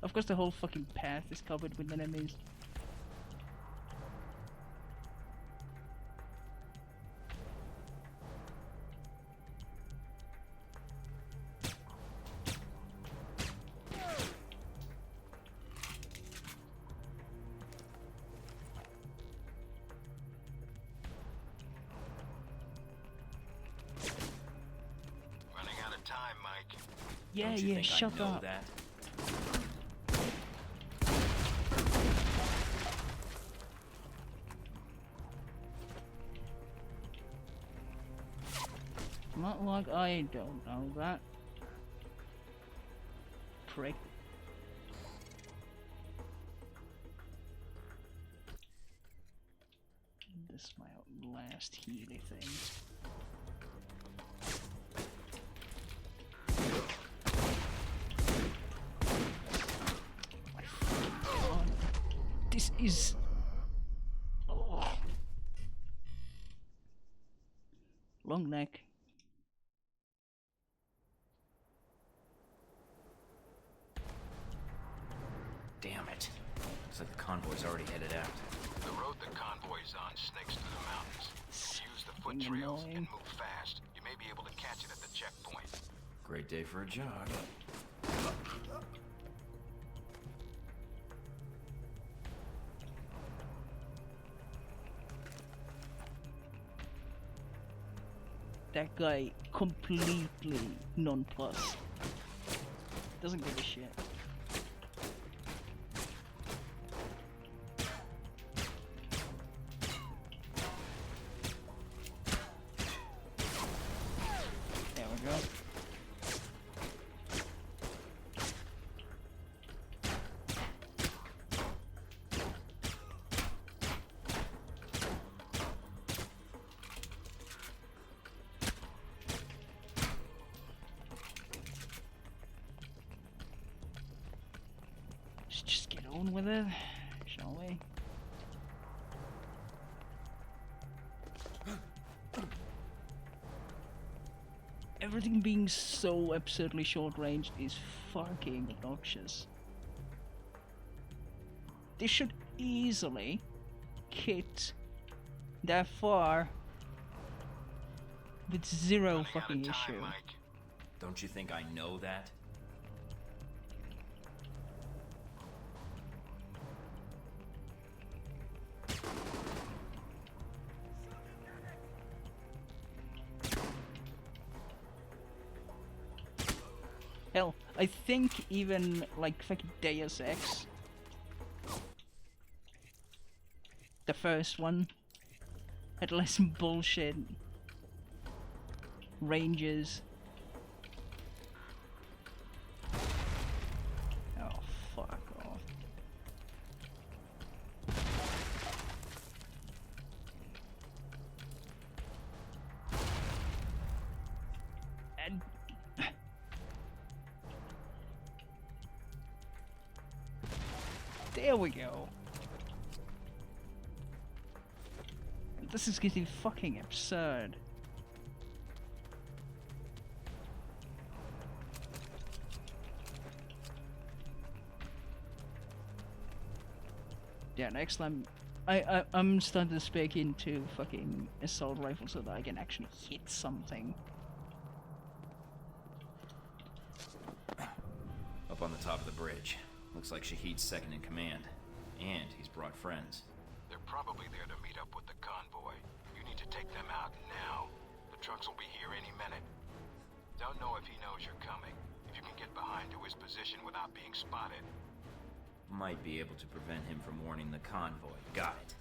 Of course, the whole fucking path is covered with enemies. Running out of time, Mike. Yeah, Don't you yeah, think shut I know up. that? Not like I don't know that. Prick. This is my last healy thing. My fucking God. This is... Oh. Long neck. Damn it. Looks like the convoy's already headed out. The road the convoy's on snakes through the mountains. Use the foot Fucking trails annoying. and move fast. You may be able to catch it at the checkpoint. Great day for a jog. That guy completely nonplussed. Doesn't give a shit. There we go. Let's just get on with it, shall we? Everything being so absurdly short range is fucking obnoxious. This should easily hit that far with zero Running out fucking of time, issue. Mike. Don't you think I know that? Hell, I think even like fucking Deus Ex, the first one, had less bullshit ranges. Oh, fuck off. And there we go. This is getting fucking absurd. Yeah, next time I'm starting to spec into fucking assault rifle so that I can actually hit something. Up on the top of the bridge. Looks like Shahid's second in command. And he's brought friends. They're probably there to meet up with the convoy. You need to take them out now. The trucks will be here any minute. Don't know if he knows you're coming. If you can get behind to his position without being spotted. Might be able to prevent him from warning the convoy. Got it.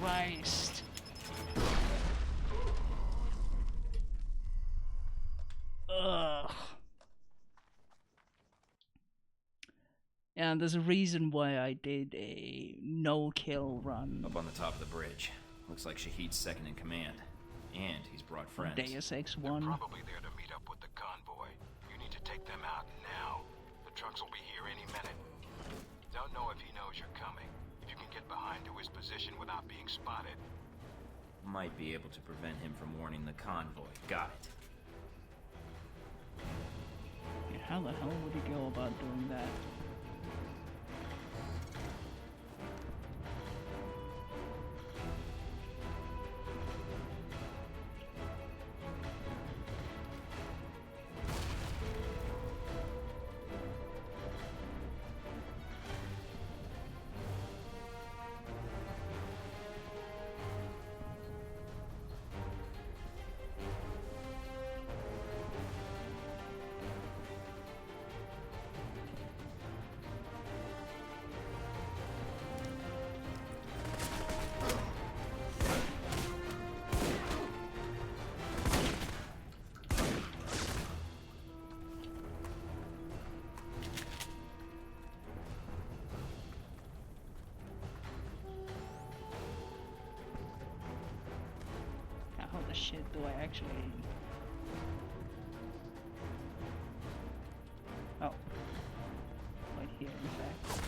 Christ. Ugh. And there's a reason why I did a no-kill run. Up on the top of the bridge. Looks like Shahid's second in command. And he's brought friends. Deus Ex They're 1. probably there to meet up with the convoy. You need to take them out now. The trucks will be here any minute. Don't know if he knows you're coming. If you can get behind to his position without being spotted. Might be able to prevent him from warning the convoy. Got it. Yeah, how the hell would he go about doing that? How the shit do I actually... Oh. Right here, in fact.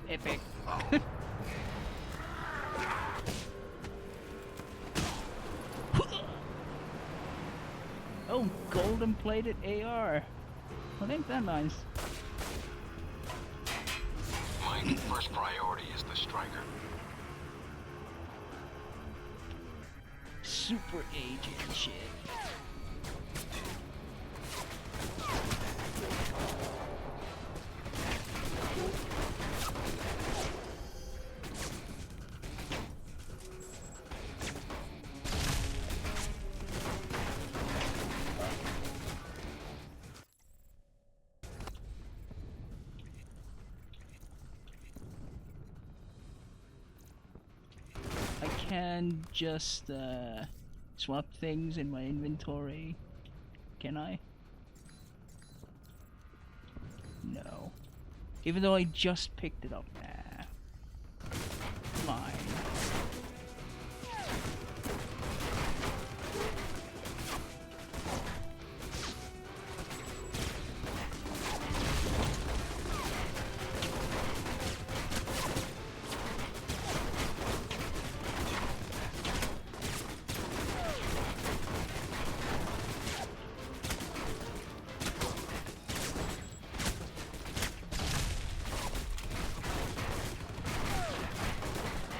Epic. Oh, golden plated AR. Well, ain't that nice? My first priority is the striker. Super agent shit. Can just swap things in my inventory. Can I? No. Even though I just picked it up. Nah. Fine.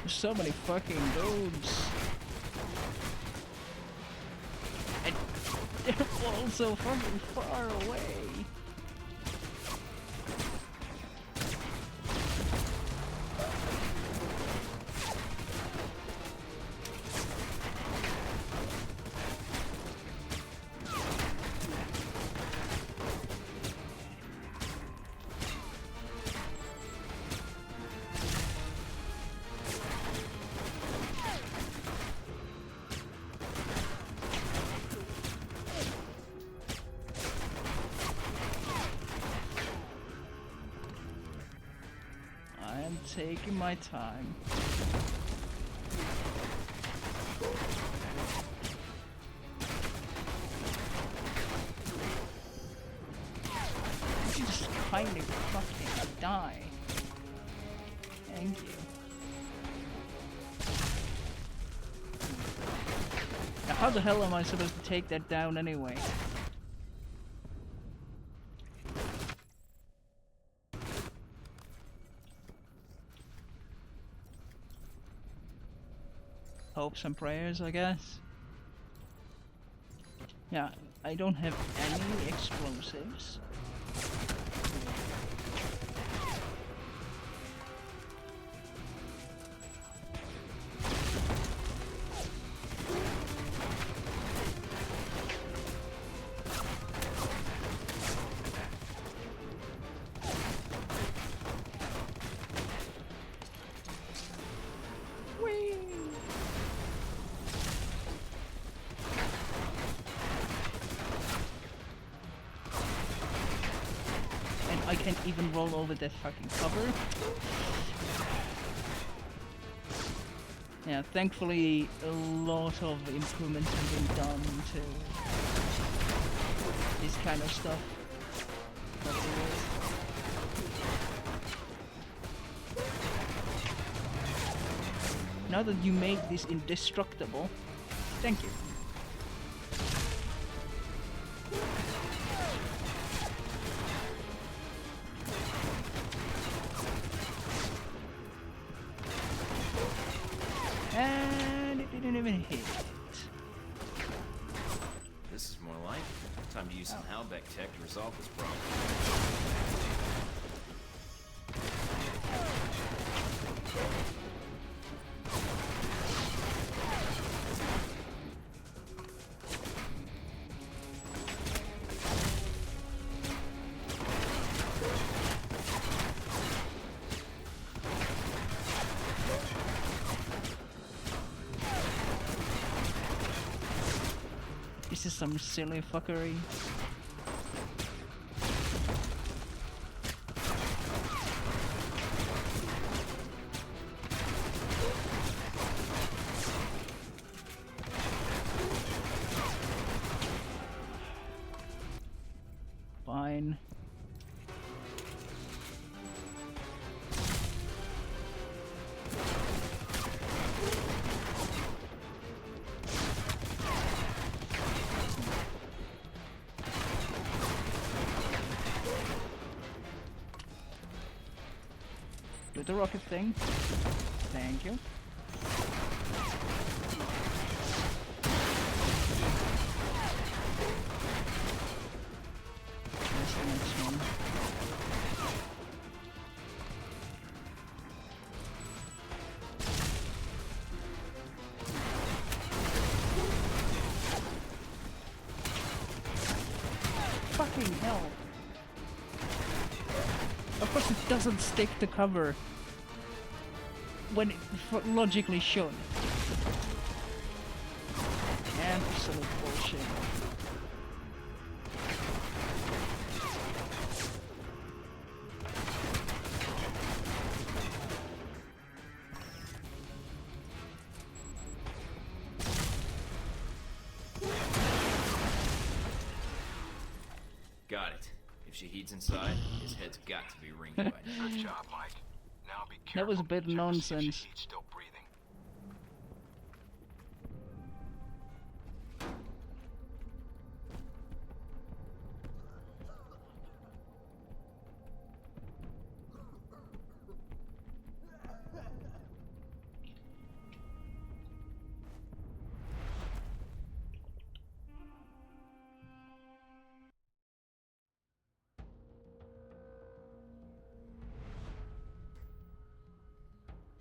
So many fucking dudes. And they're all so fucking far away. Taking my time. You just kindly fucking die. Thank you. Now how the hell am I supposed to take that down anyway? Hopes and prayers, I guess. Yeah, I don't have any explosives. I can't even roll over that fucking cover. Yeah, thankfully a lot of improvements have been done to this kind of stuff. Now that you made this indestructible, thank you. And it didn't even hit. This is more like it. Time to use some Halbeck tech to resolve this problem. This is some silly fuckery. Fine. Do the rocket thing. Thank you. Where's the next one? Fucking hell. Of course it doesn't stick to cover when it logically should. Absolute bullshit. Got it. If Shahid's inside, his head's got to be ringed by now. Good job, Mike. Now be careful. That was a bit Check to see if nonsense. Shahid's still breathing.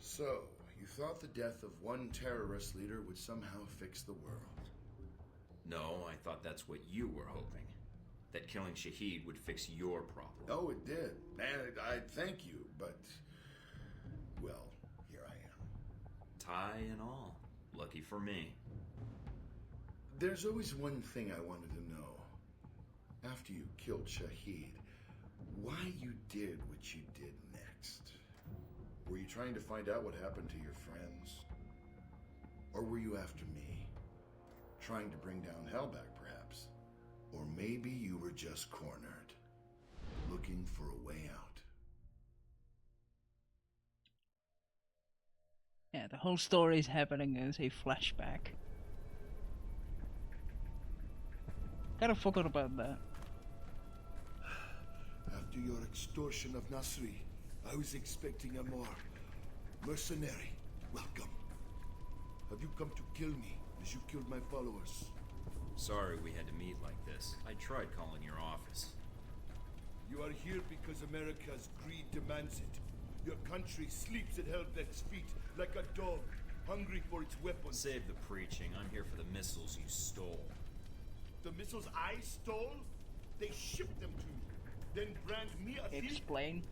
So, you thought the death of one terrorist leader would somehow fix the world? No, I thought that's what you were hoping. That killing Shahid would fix your problem. Oh, it did. And I thank you, but... well, here I am. Tie and all. Lucky for me. There's always one thing I wanted to know. After you killed Shahid, why you did what you did next. Were you trying to find out what happened to your friends? Or were you after me? Trying to bring down Hellback, perhaps? Or maybe you were just cornered, looking for a way out. Yeah, the whole story is happening as a flashback. Kinda forgot about that. After your extortion of Nasri, I was expecting a more mercenary welcome. Have you come to kill me as you killed my followers? Sorry we had to meet like this. I tried calling your office. You are here because America's greed demands it. Your country sleeps at Hellbeck's feet like a dog, hungry for its weapons. Save the preaching. I'm here for the missiles you stole. The missiles I stole? They shipped them to me. Then brand me a thief? Explain.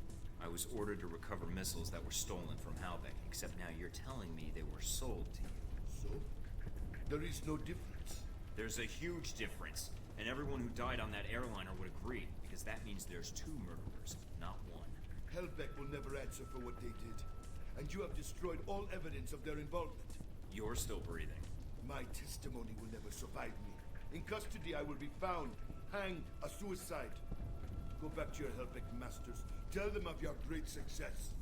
I was ordered to recover missiles that were stolen from Halbeck, except now you're telling me they were sold to you. So? There is no difference. There's a huge difference, and everyone who died on that airliner would agree, because that means there's two murderers, not one. Hellbeck will never answer for what they did, and you have destroyed all evidence of their involvement. You're still breathing. My testimony will never survive me. In custody, I will be found, hanged, a suicide. Go back to your Hellbeck masters. Tell them of your great success.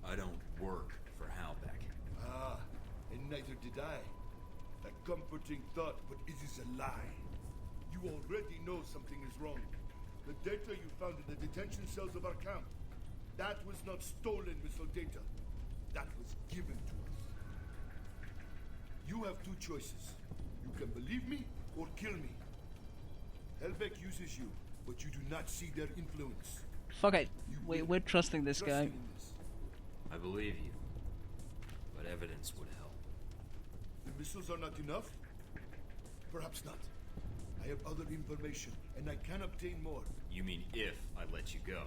I don't work for Halbeck. Ah, and neither did I. A comforting thought, but it is a lie. You already know something is wrong. The data you found in the detention cells of our camp, that was not stolen missile data. That was given to us. You have two choices. You can believe me or kill me. Hellbeck uses you, but you do not see their influence. Fuck it. We're trusting this guy. I believe you, but evidence would help. The missiles are not enough? Perhaps not. I have other information, and I can obtain more. You mean if I let you go?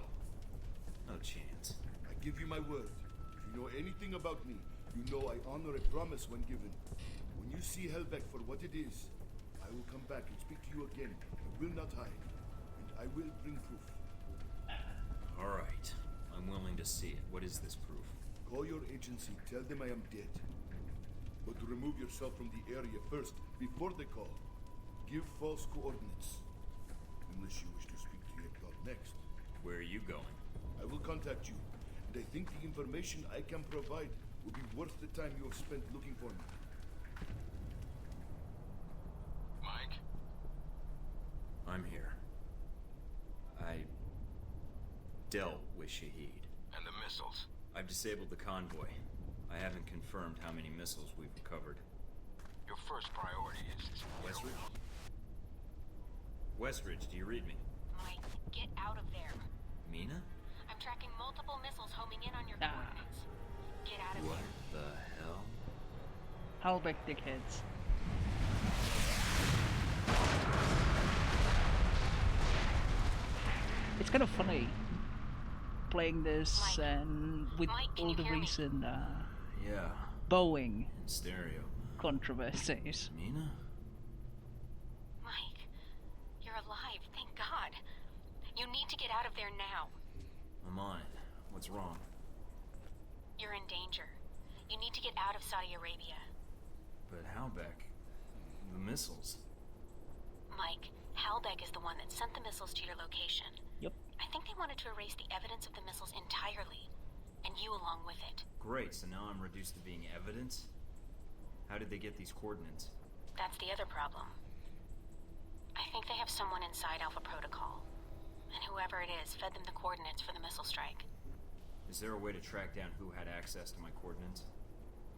No chance. I give you my word. If you know anything about me, you know I honor a promise when given. When you see Hellbeck for what it is, I will come back and speak to you again. I will not hide, and I will bring proof. All right. I'm willing to see it. What is this proof? Call your agency. Tell them I am dead. But remove yourself from the area first, before they call. Give false coordinates. Unless you wish to speak to your god next. Where are you going? I will contact you, and I think the information I can provide will be worth the time you have spent looking for me. Mike? I'm here. I dealt with Shahid. And the missiles? I've disabled the convoy. I haven't confirmed how many missiles we've recovered. Your first priority is... Westridge? Westridge, do you read me? Mike, get out of there. Mina? I'm tracking multiple missiles homing in on your coordinates. Get out of What there. the hell? Halbeck dickheads. It's kind of funny playing this Mike. and with Mike, can all you the hear me? recent Yeah, Boeing in stereo. controversies. Mina? Mike, you're alive, thank God. You need to get out of there now. I'm on it. What's wrong? You're in danger. You need to get out of Saudi Arabia. But Halbeck... the missiles... Mike, Halbeck Halbech is the one that sent the missiles to your location. Yep. I think they wanted to erase the evidence of the missiles entirely, and you along with it. Great, so now I'm reduced to being evidence? How did they get these coordinates? That's the other problem. I think they have someone inside Alpha Protocol, and whoever it is fed them the coordinates for the missile strike. Is there a way to track down who had access to my coordinates?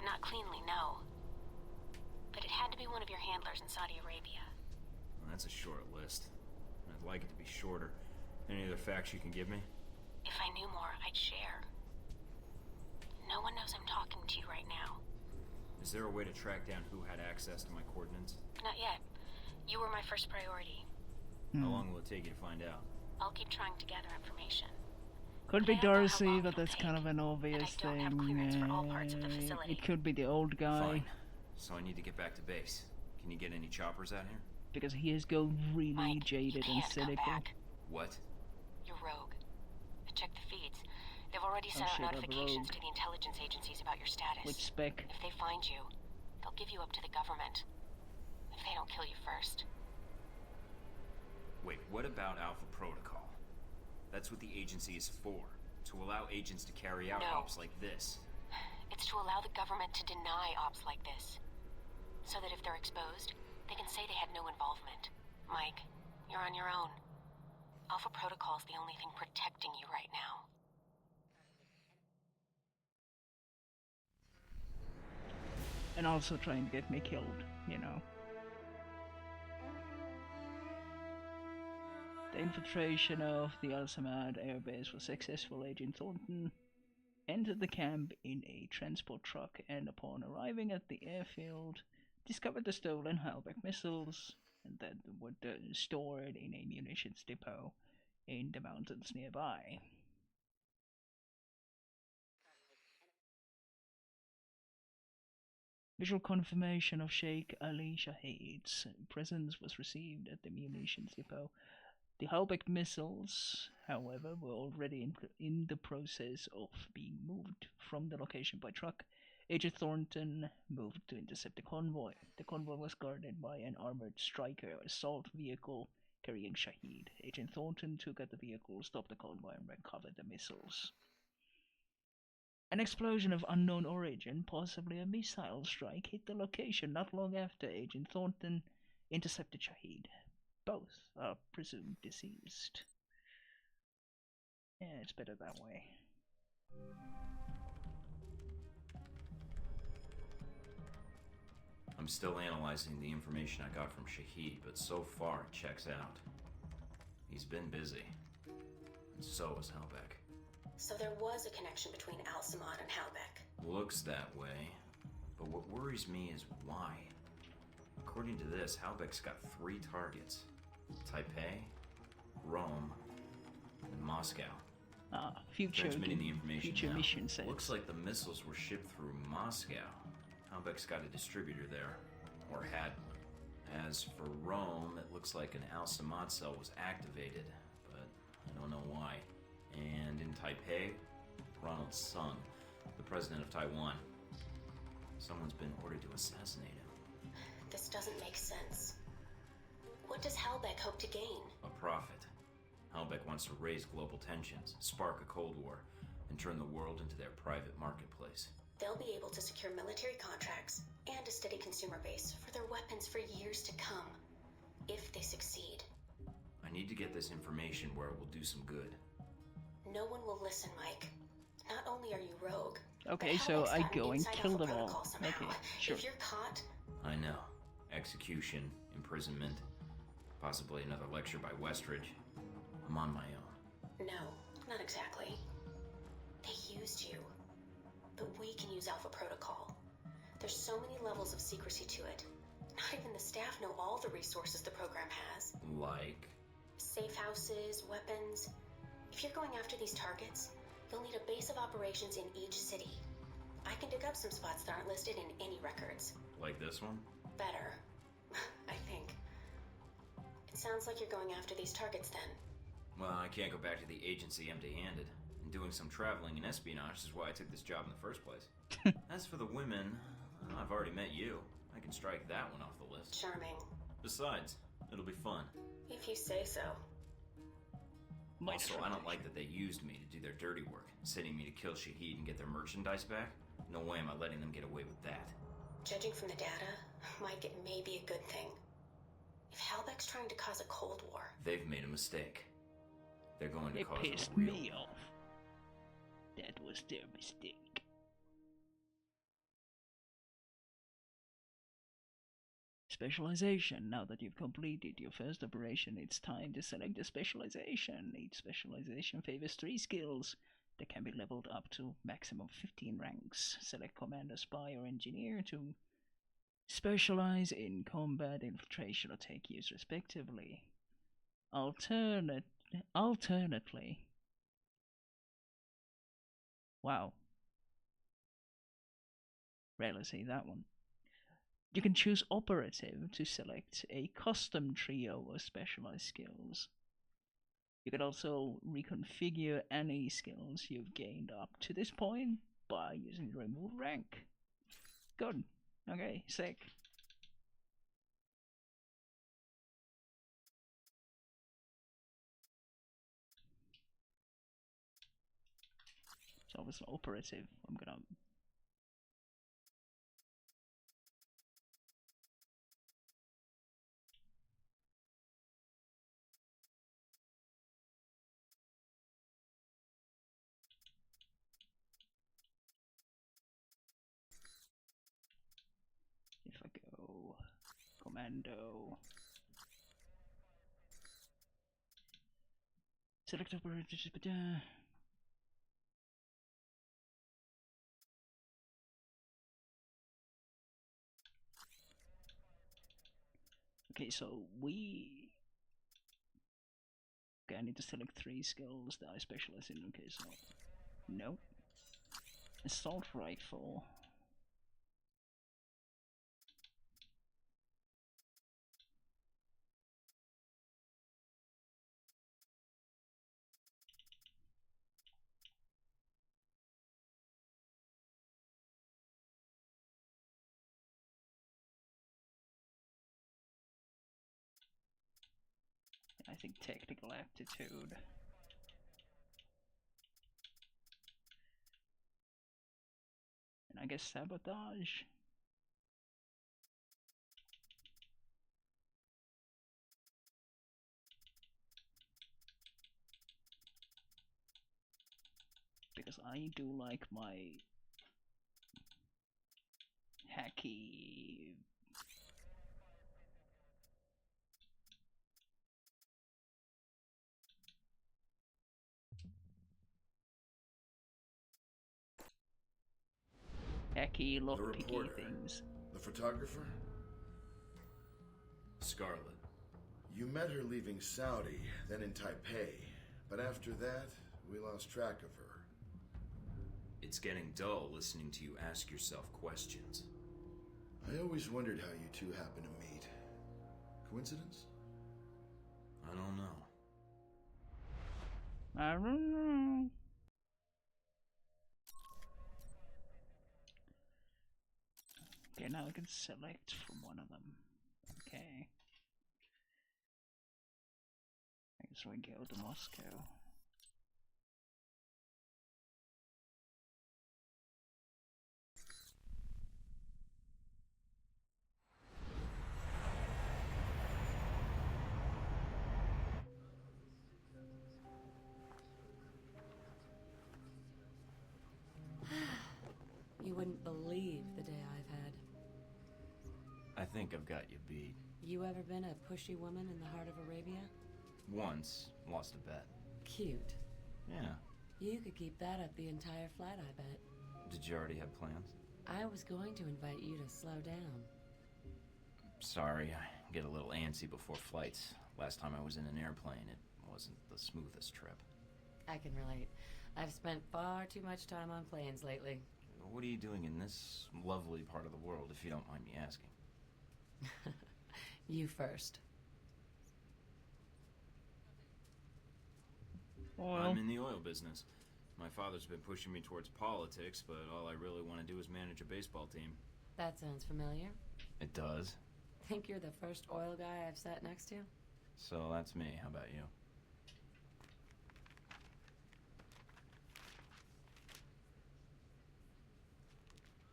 Not cleanly, no. But it had to be one of your handlers in Saudi Arabia. Well, that's a short list. I'd like it to be shorter. Any other facts you can give me? If I knew more, I'd share. No one knows I'm talking to you right now. Is there a way to track down who had access to my coordinates? Not yet. You were my first priority. How long will it take you to find out? I'll keep trying to gather information. Could be Darcy, but that's kind of an obvious thing. It could be the old guy. Fine. So I need to get back to base. Can you get any choppers out here? Because he is going really Mike, jaded and cynical. What? You're rogue. I checked the feeds. They've already sent out notifications to the intelligence agencies about your status. Which spec? If they find you, they'll give you up to the government. If they don't kill you first. Wait, what about Alpha Protocol? That's what the agency is for. To allow agents to carry out ops like this. It's to allow the government to deny ops like this. So that if they're exposed, they can say they had no involvement. Mike, you're on your own. Alpha Protocol's the only thing protecting you right now. And also trying to get me killed, you know. The infiltration of the Al-Samad airbase was successful. Agent Thornton entered the camp in a transport truck and upon arriving at the airfield, discovered the stolen Halbech missiles and that were stored in a munitions depot in the mountains nearby. Visual confirmation of Sheikh Ali Shahid's presence was received at the munitions depot. The Halbech missiles, however, were already in the process of being moved from the location by truck. Agent Thornton moved to intercept the convoy. The convoy was guarded by an armored Striker assault vehicle carrying Shahid. Agent Thornton took out the vehicle, stopped the convoy, and recovered the missiles. An explosion of unknown origin, possibly a missile strike, hit the location not long after Agent Thornton intercepted Shahid. Both are presumed deceased. Yeah, it's better that way. I'm still analyzing the information I got from Shahid, but so far it checks out. He's been busy. And so is Halbech. So there was a connection between Al-Samad and Halbech. Looks that way. But what worries me is why. According to this, Halbech's got 3 targets. Taipei, Rome, and Moscow. Future Transmitting the information now. mission sets. Looks like the missiles were shipped through Moscow. Halbech's got a distributor there, or had one. As for Rome, it looks like an Al-Samad cell was activated, but I don't know why. And in Taipei, Ronald Sung, the president of Taiwan. Someone's been ordered to assassinate him. This doesn't make sense. What does Halbech hope to gain? A profit. Halbech wants to raise global tensions, spark a Cold War, and turn the world into their private marketplace. They'll be able to secure military contracts and a steady consumer base for their weapons for years to come, if they succeed. I need to get this information where it will do some good. No one will listen, Mike. Not only are you rogue, okay, so I go and kill them all. Okay, sure. If you're caught... I know. Execution, imprisonment, possibly another lecture by Westridge. I'm on my own. No, not exactly. They used you. But we can use Alpha Protocol. There's so many levels of secrecy to it. Not even the staff know all the resources the program has. Like? Safe houses, weapons. If you're going after these targets, you'll need a base of operations in each city. I can dig up some spots that aren't listed in any records. Like this one? Better, I think. It sounds like you're going after these targets then. Well, I can't go back to the agency empty-handed. And doing some traveling and espionage is why I took this job in the first place. As for the women, I've already met you. I can strike that one off the list. Charming. Besides, It'll be fun. If you say so. Also, I don't like that they used me to do their dirty work, sending me to kill Shahid and get their merchandise back. No way am I letting them get away with that. Judging from the data, Mike, it may be a good thing. If Halbeck's trying to cause a Cold War... They've made a mistake. They're going to cause a real... It pissed me off. That was their mistake. Specialization. Now that you've completed your first operation, it's time to select the specialization. Each specialization favors 3 skills that can be leveled up to maximum 15 ranks. Select Commander, Spy, or Engineer to specialize in combat, infiltration, or take use respectively. Alternately... Wow. Rarely see that one. You can choose Operative to select a custom trio of specialized skills. You can also reconfigure any skills you've gained up to this point by using the remove rank. Good. Okay, sick. So it's an Operative. I'm gonna... If I go Commando, select Operative. Okay, so okay, I need to select 3 skills that I specialize in. Okay, so no. Assault rifle. I think technical aptitude. And I guess sabotage. Because I do like my hacky. Hacky lockpicky things. The photographer? Scarlet. You met her leaving Saudi, then in Taipei. But after that, we lost track of her. It's getting dull listening to you ask yourself questions. I always wondered how you two happened to meet. Coincidence? I don't know. I don't know. Okay, now I can select from one of them. Okay. I guess we go to Moscow. You wouldn't believe the day I've had. I think I've got you beat. You ever been a pushy woman in the heart of Arabia? Once. Lost a bet. Cute. Yeah. You could keep that up the entire flight, I bet. Did you already have plans? I was going to invite you to slow down. Sorry, I get a little antsy before flights. Last time I was in an airplane, it wasn't the smoothest trip. I can relate. I've spent far too much time on planes lately. What are you doing in this lovely part of the world, if you don't mind me asking? You first. Well, I'm in the oil business. My father's been pushing me towards politics, but all I really want to do is manage a baseball team. That sounds familiar. It does. think you're the first oil guy I've sat next to? So that's me. How about you?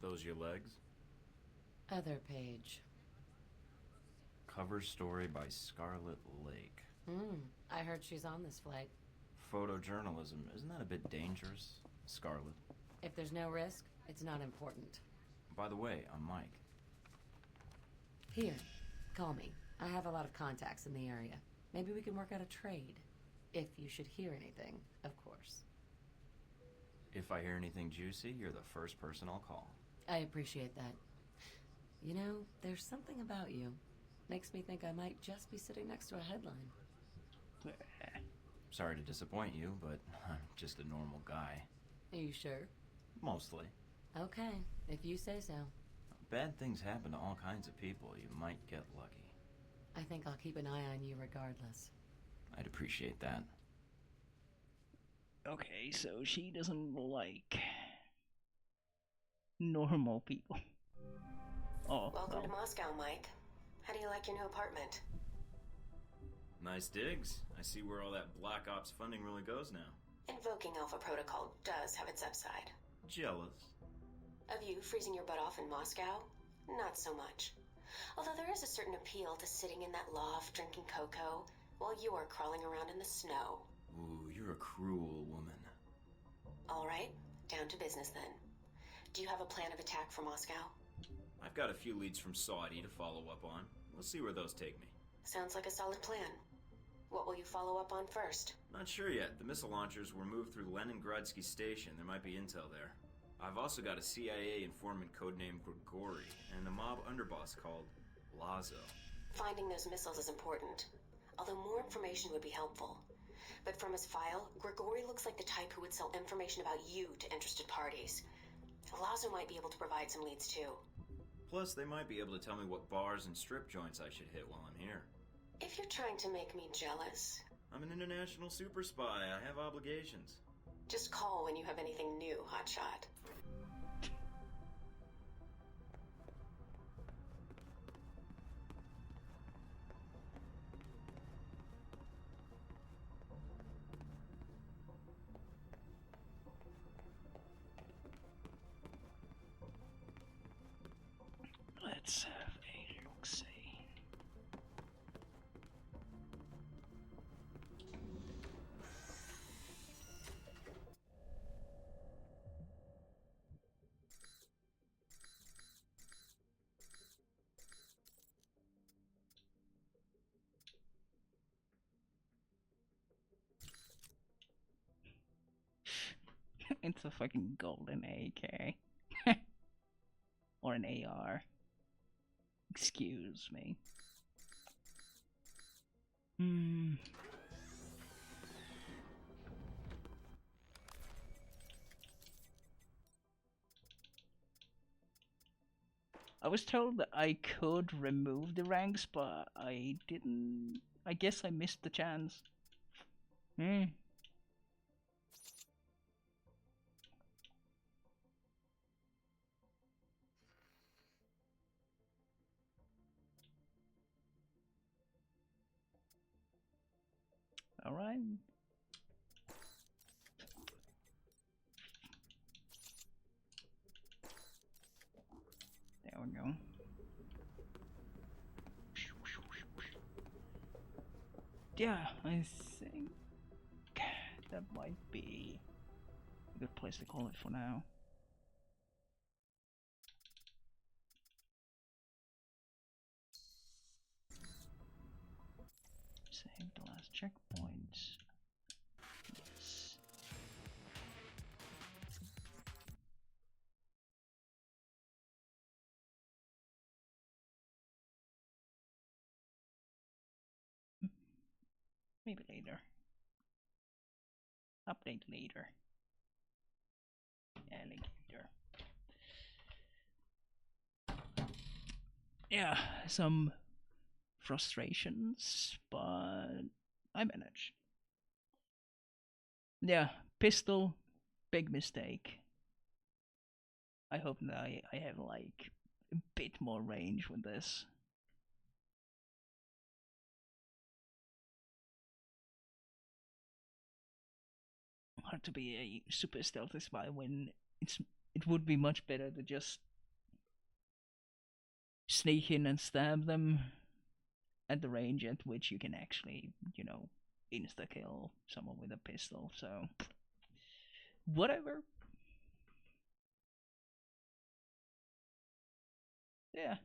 Those your legs? Other page. Cover story by Scarlet Lake. I heard she's on this flight. Photojournalism, isn't that a bit dangerous, Scarlet? If there's no risk, it's not important. By the way, I'm Mike. Here, call me. I have a lot of contacts in the area. Maybe we can work out a trade. If you should hear anything, of course. If I hear anything juicy, you're the first person I'll call. I appreciate that. You know, there's something about you. Makes me think I might just be sitting next to a headline. Sorry to disappoint you, but I'm just a normal guy. Are you sure? Mostly. Okay, if you say so. Bad things happen to all kinds of people. You might get lucky. I think I'll keep an eye on you regardless. I'd appreciate that. Okay, so she doesn't like normal people. Oh, Welcome to Moscow, Mike. How do you like your new apartment? Nice digs. I see where all that Black Ops funding really goes now. Invoking Alpha Protocol does have its upside. Jealous. Of you freezing your butt off in Moscow? Not so much. Although there is a certain appeal to sitting in that loft drinking cocoa while you are crawling around in the snow. Ooh, you're a cruel woman. All right, down to business then. Do you have a plan of attack for Moscow? I've got a few leads from Saudi to follow up on. We'll see where those take me. Sounds like a solid plan. What will you follow up on first? Not sure yet. The missile launchers were moved through Leningradsky Station. There might be intel there. I've also got a CIA informant codenamed Grigori and a mob underboss called Lazo. Finding those missiles is important, although more information would be helpful. But from his file, Grigori looks like the type who would sell information about you to interested parties. Lazo might be able to provide some leads too. Plus, they might be able to tell me what bars and strip joints I should hit while I'm here. If you're trying to make me jealous... I'm an international super spy. I have obligations. Just call when you have anything new, hotshot. Let's have a look-see. It's a fucking golden AK. Or an AR. Excuse me. I was told that I could remove the ranks, but I didn't. I guess I missed the chance. Alright. There we go. Yeah, I think that might be a good place to call it for now. Save the last checkpoint. Yes. Maybe later. Update later. Alligator. Yeah, some frustrations, but I manage. Yeah, pistol, big mistake. I hope that I have like a bit more range with this. hard to be a super stealthy spy when it would be much better to just sneak in and stab them at the range at which you can actually, insta kill someone with a pistol. So, whatever. Yeah.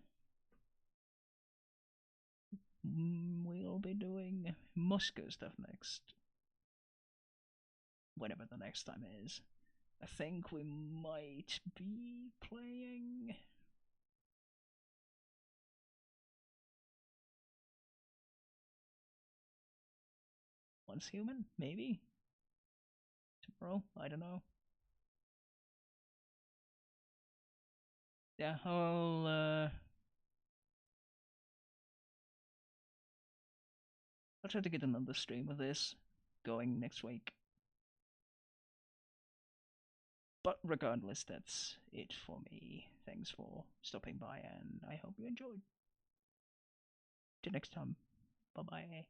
We'll be doing Moscow stuff next. Whenever the next time is. I think we might be playing. Once Human, maybe? Tomorrow? I don't know. Yeah, I'll try to get another stream of this going next week. But regardless, that's it for me. Thanks for stopping by, and I hope you enjoyed. Till next time. Bye bye.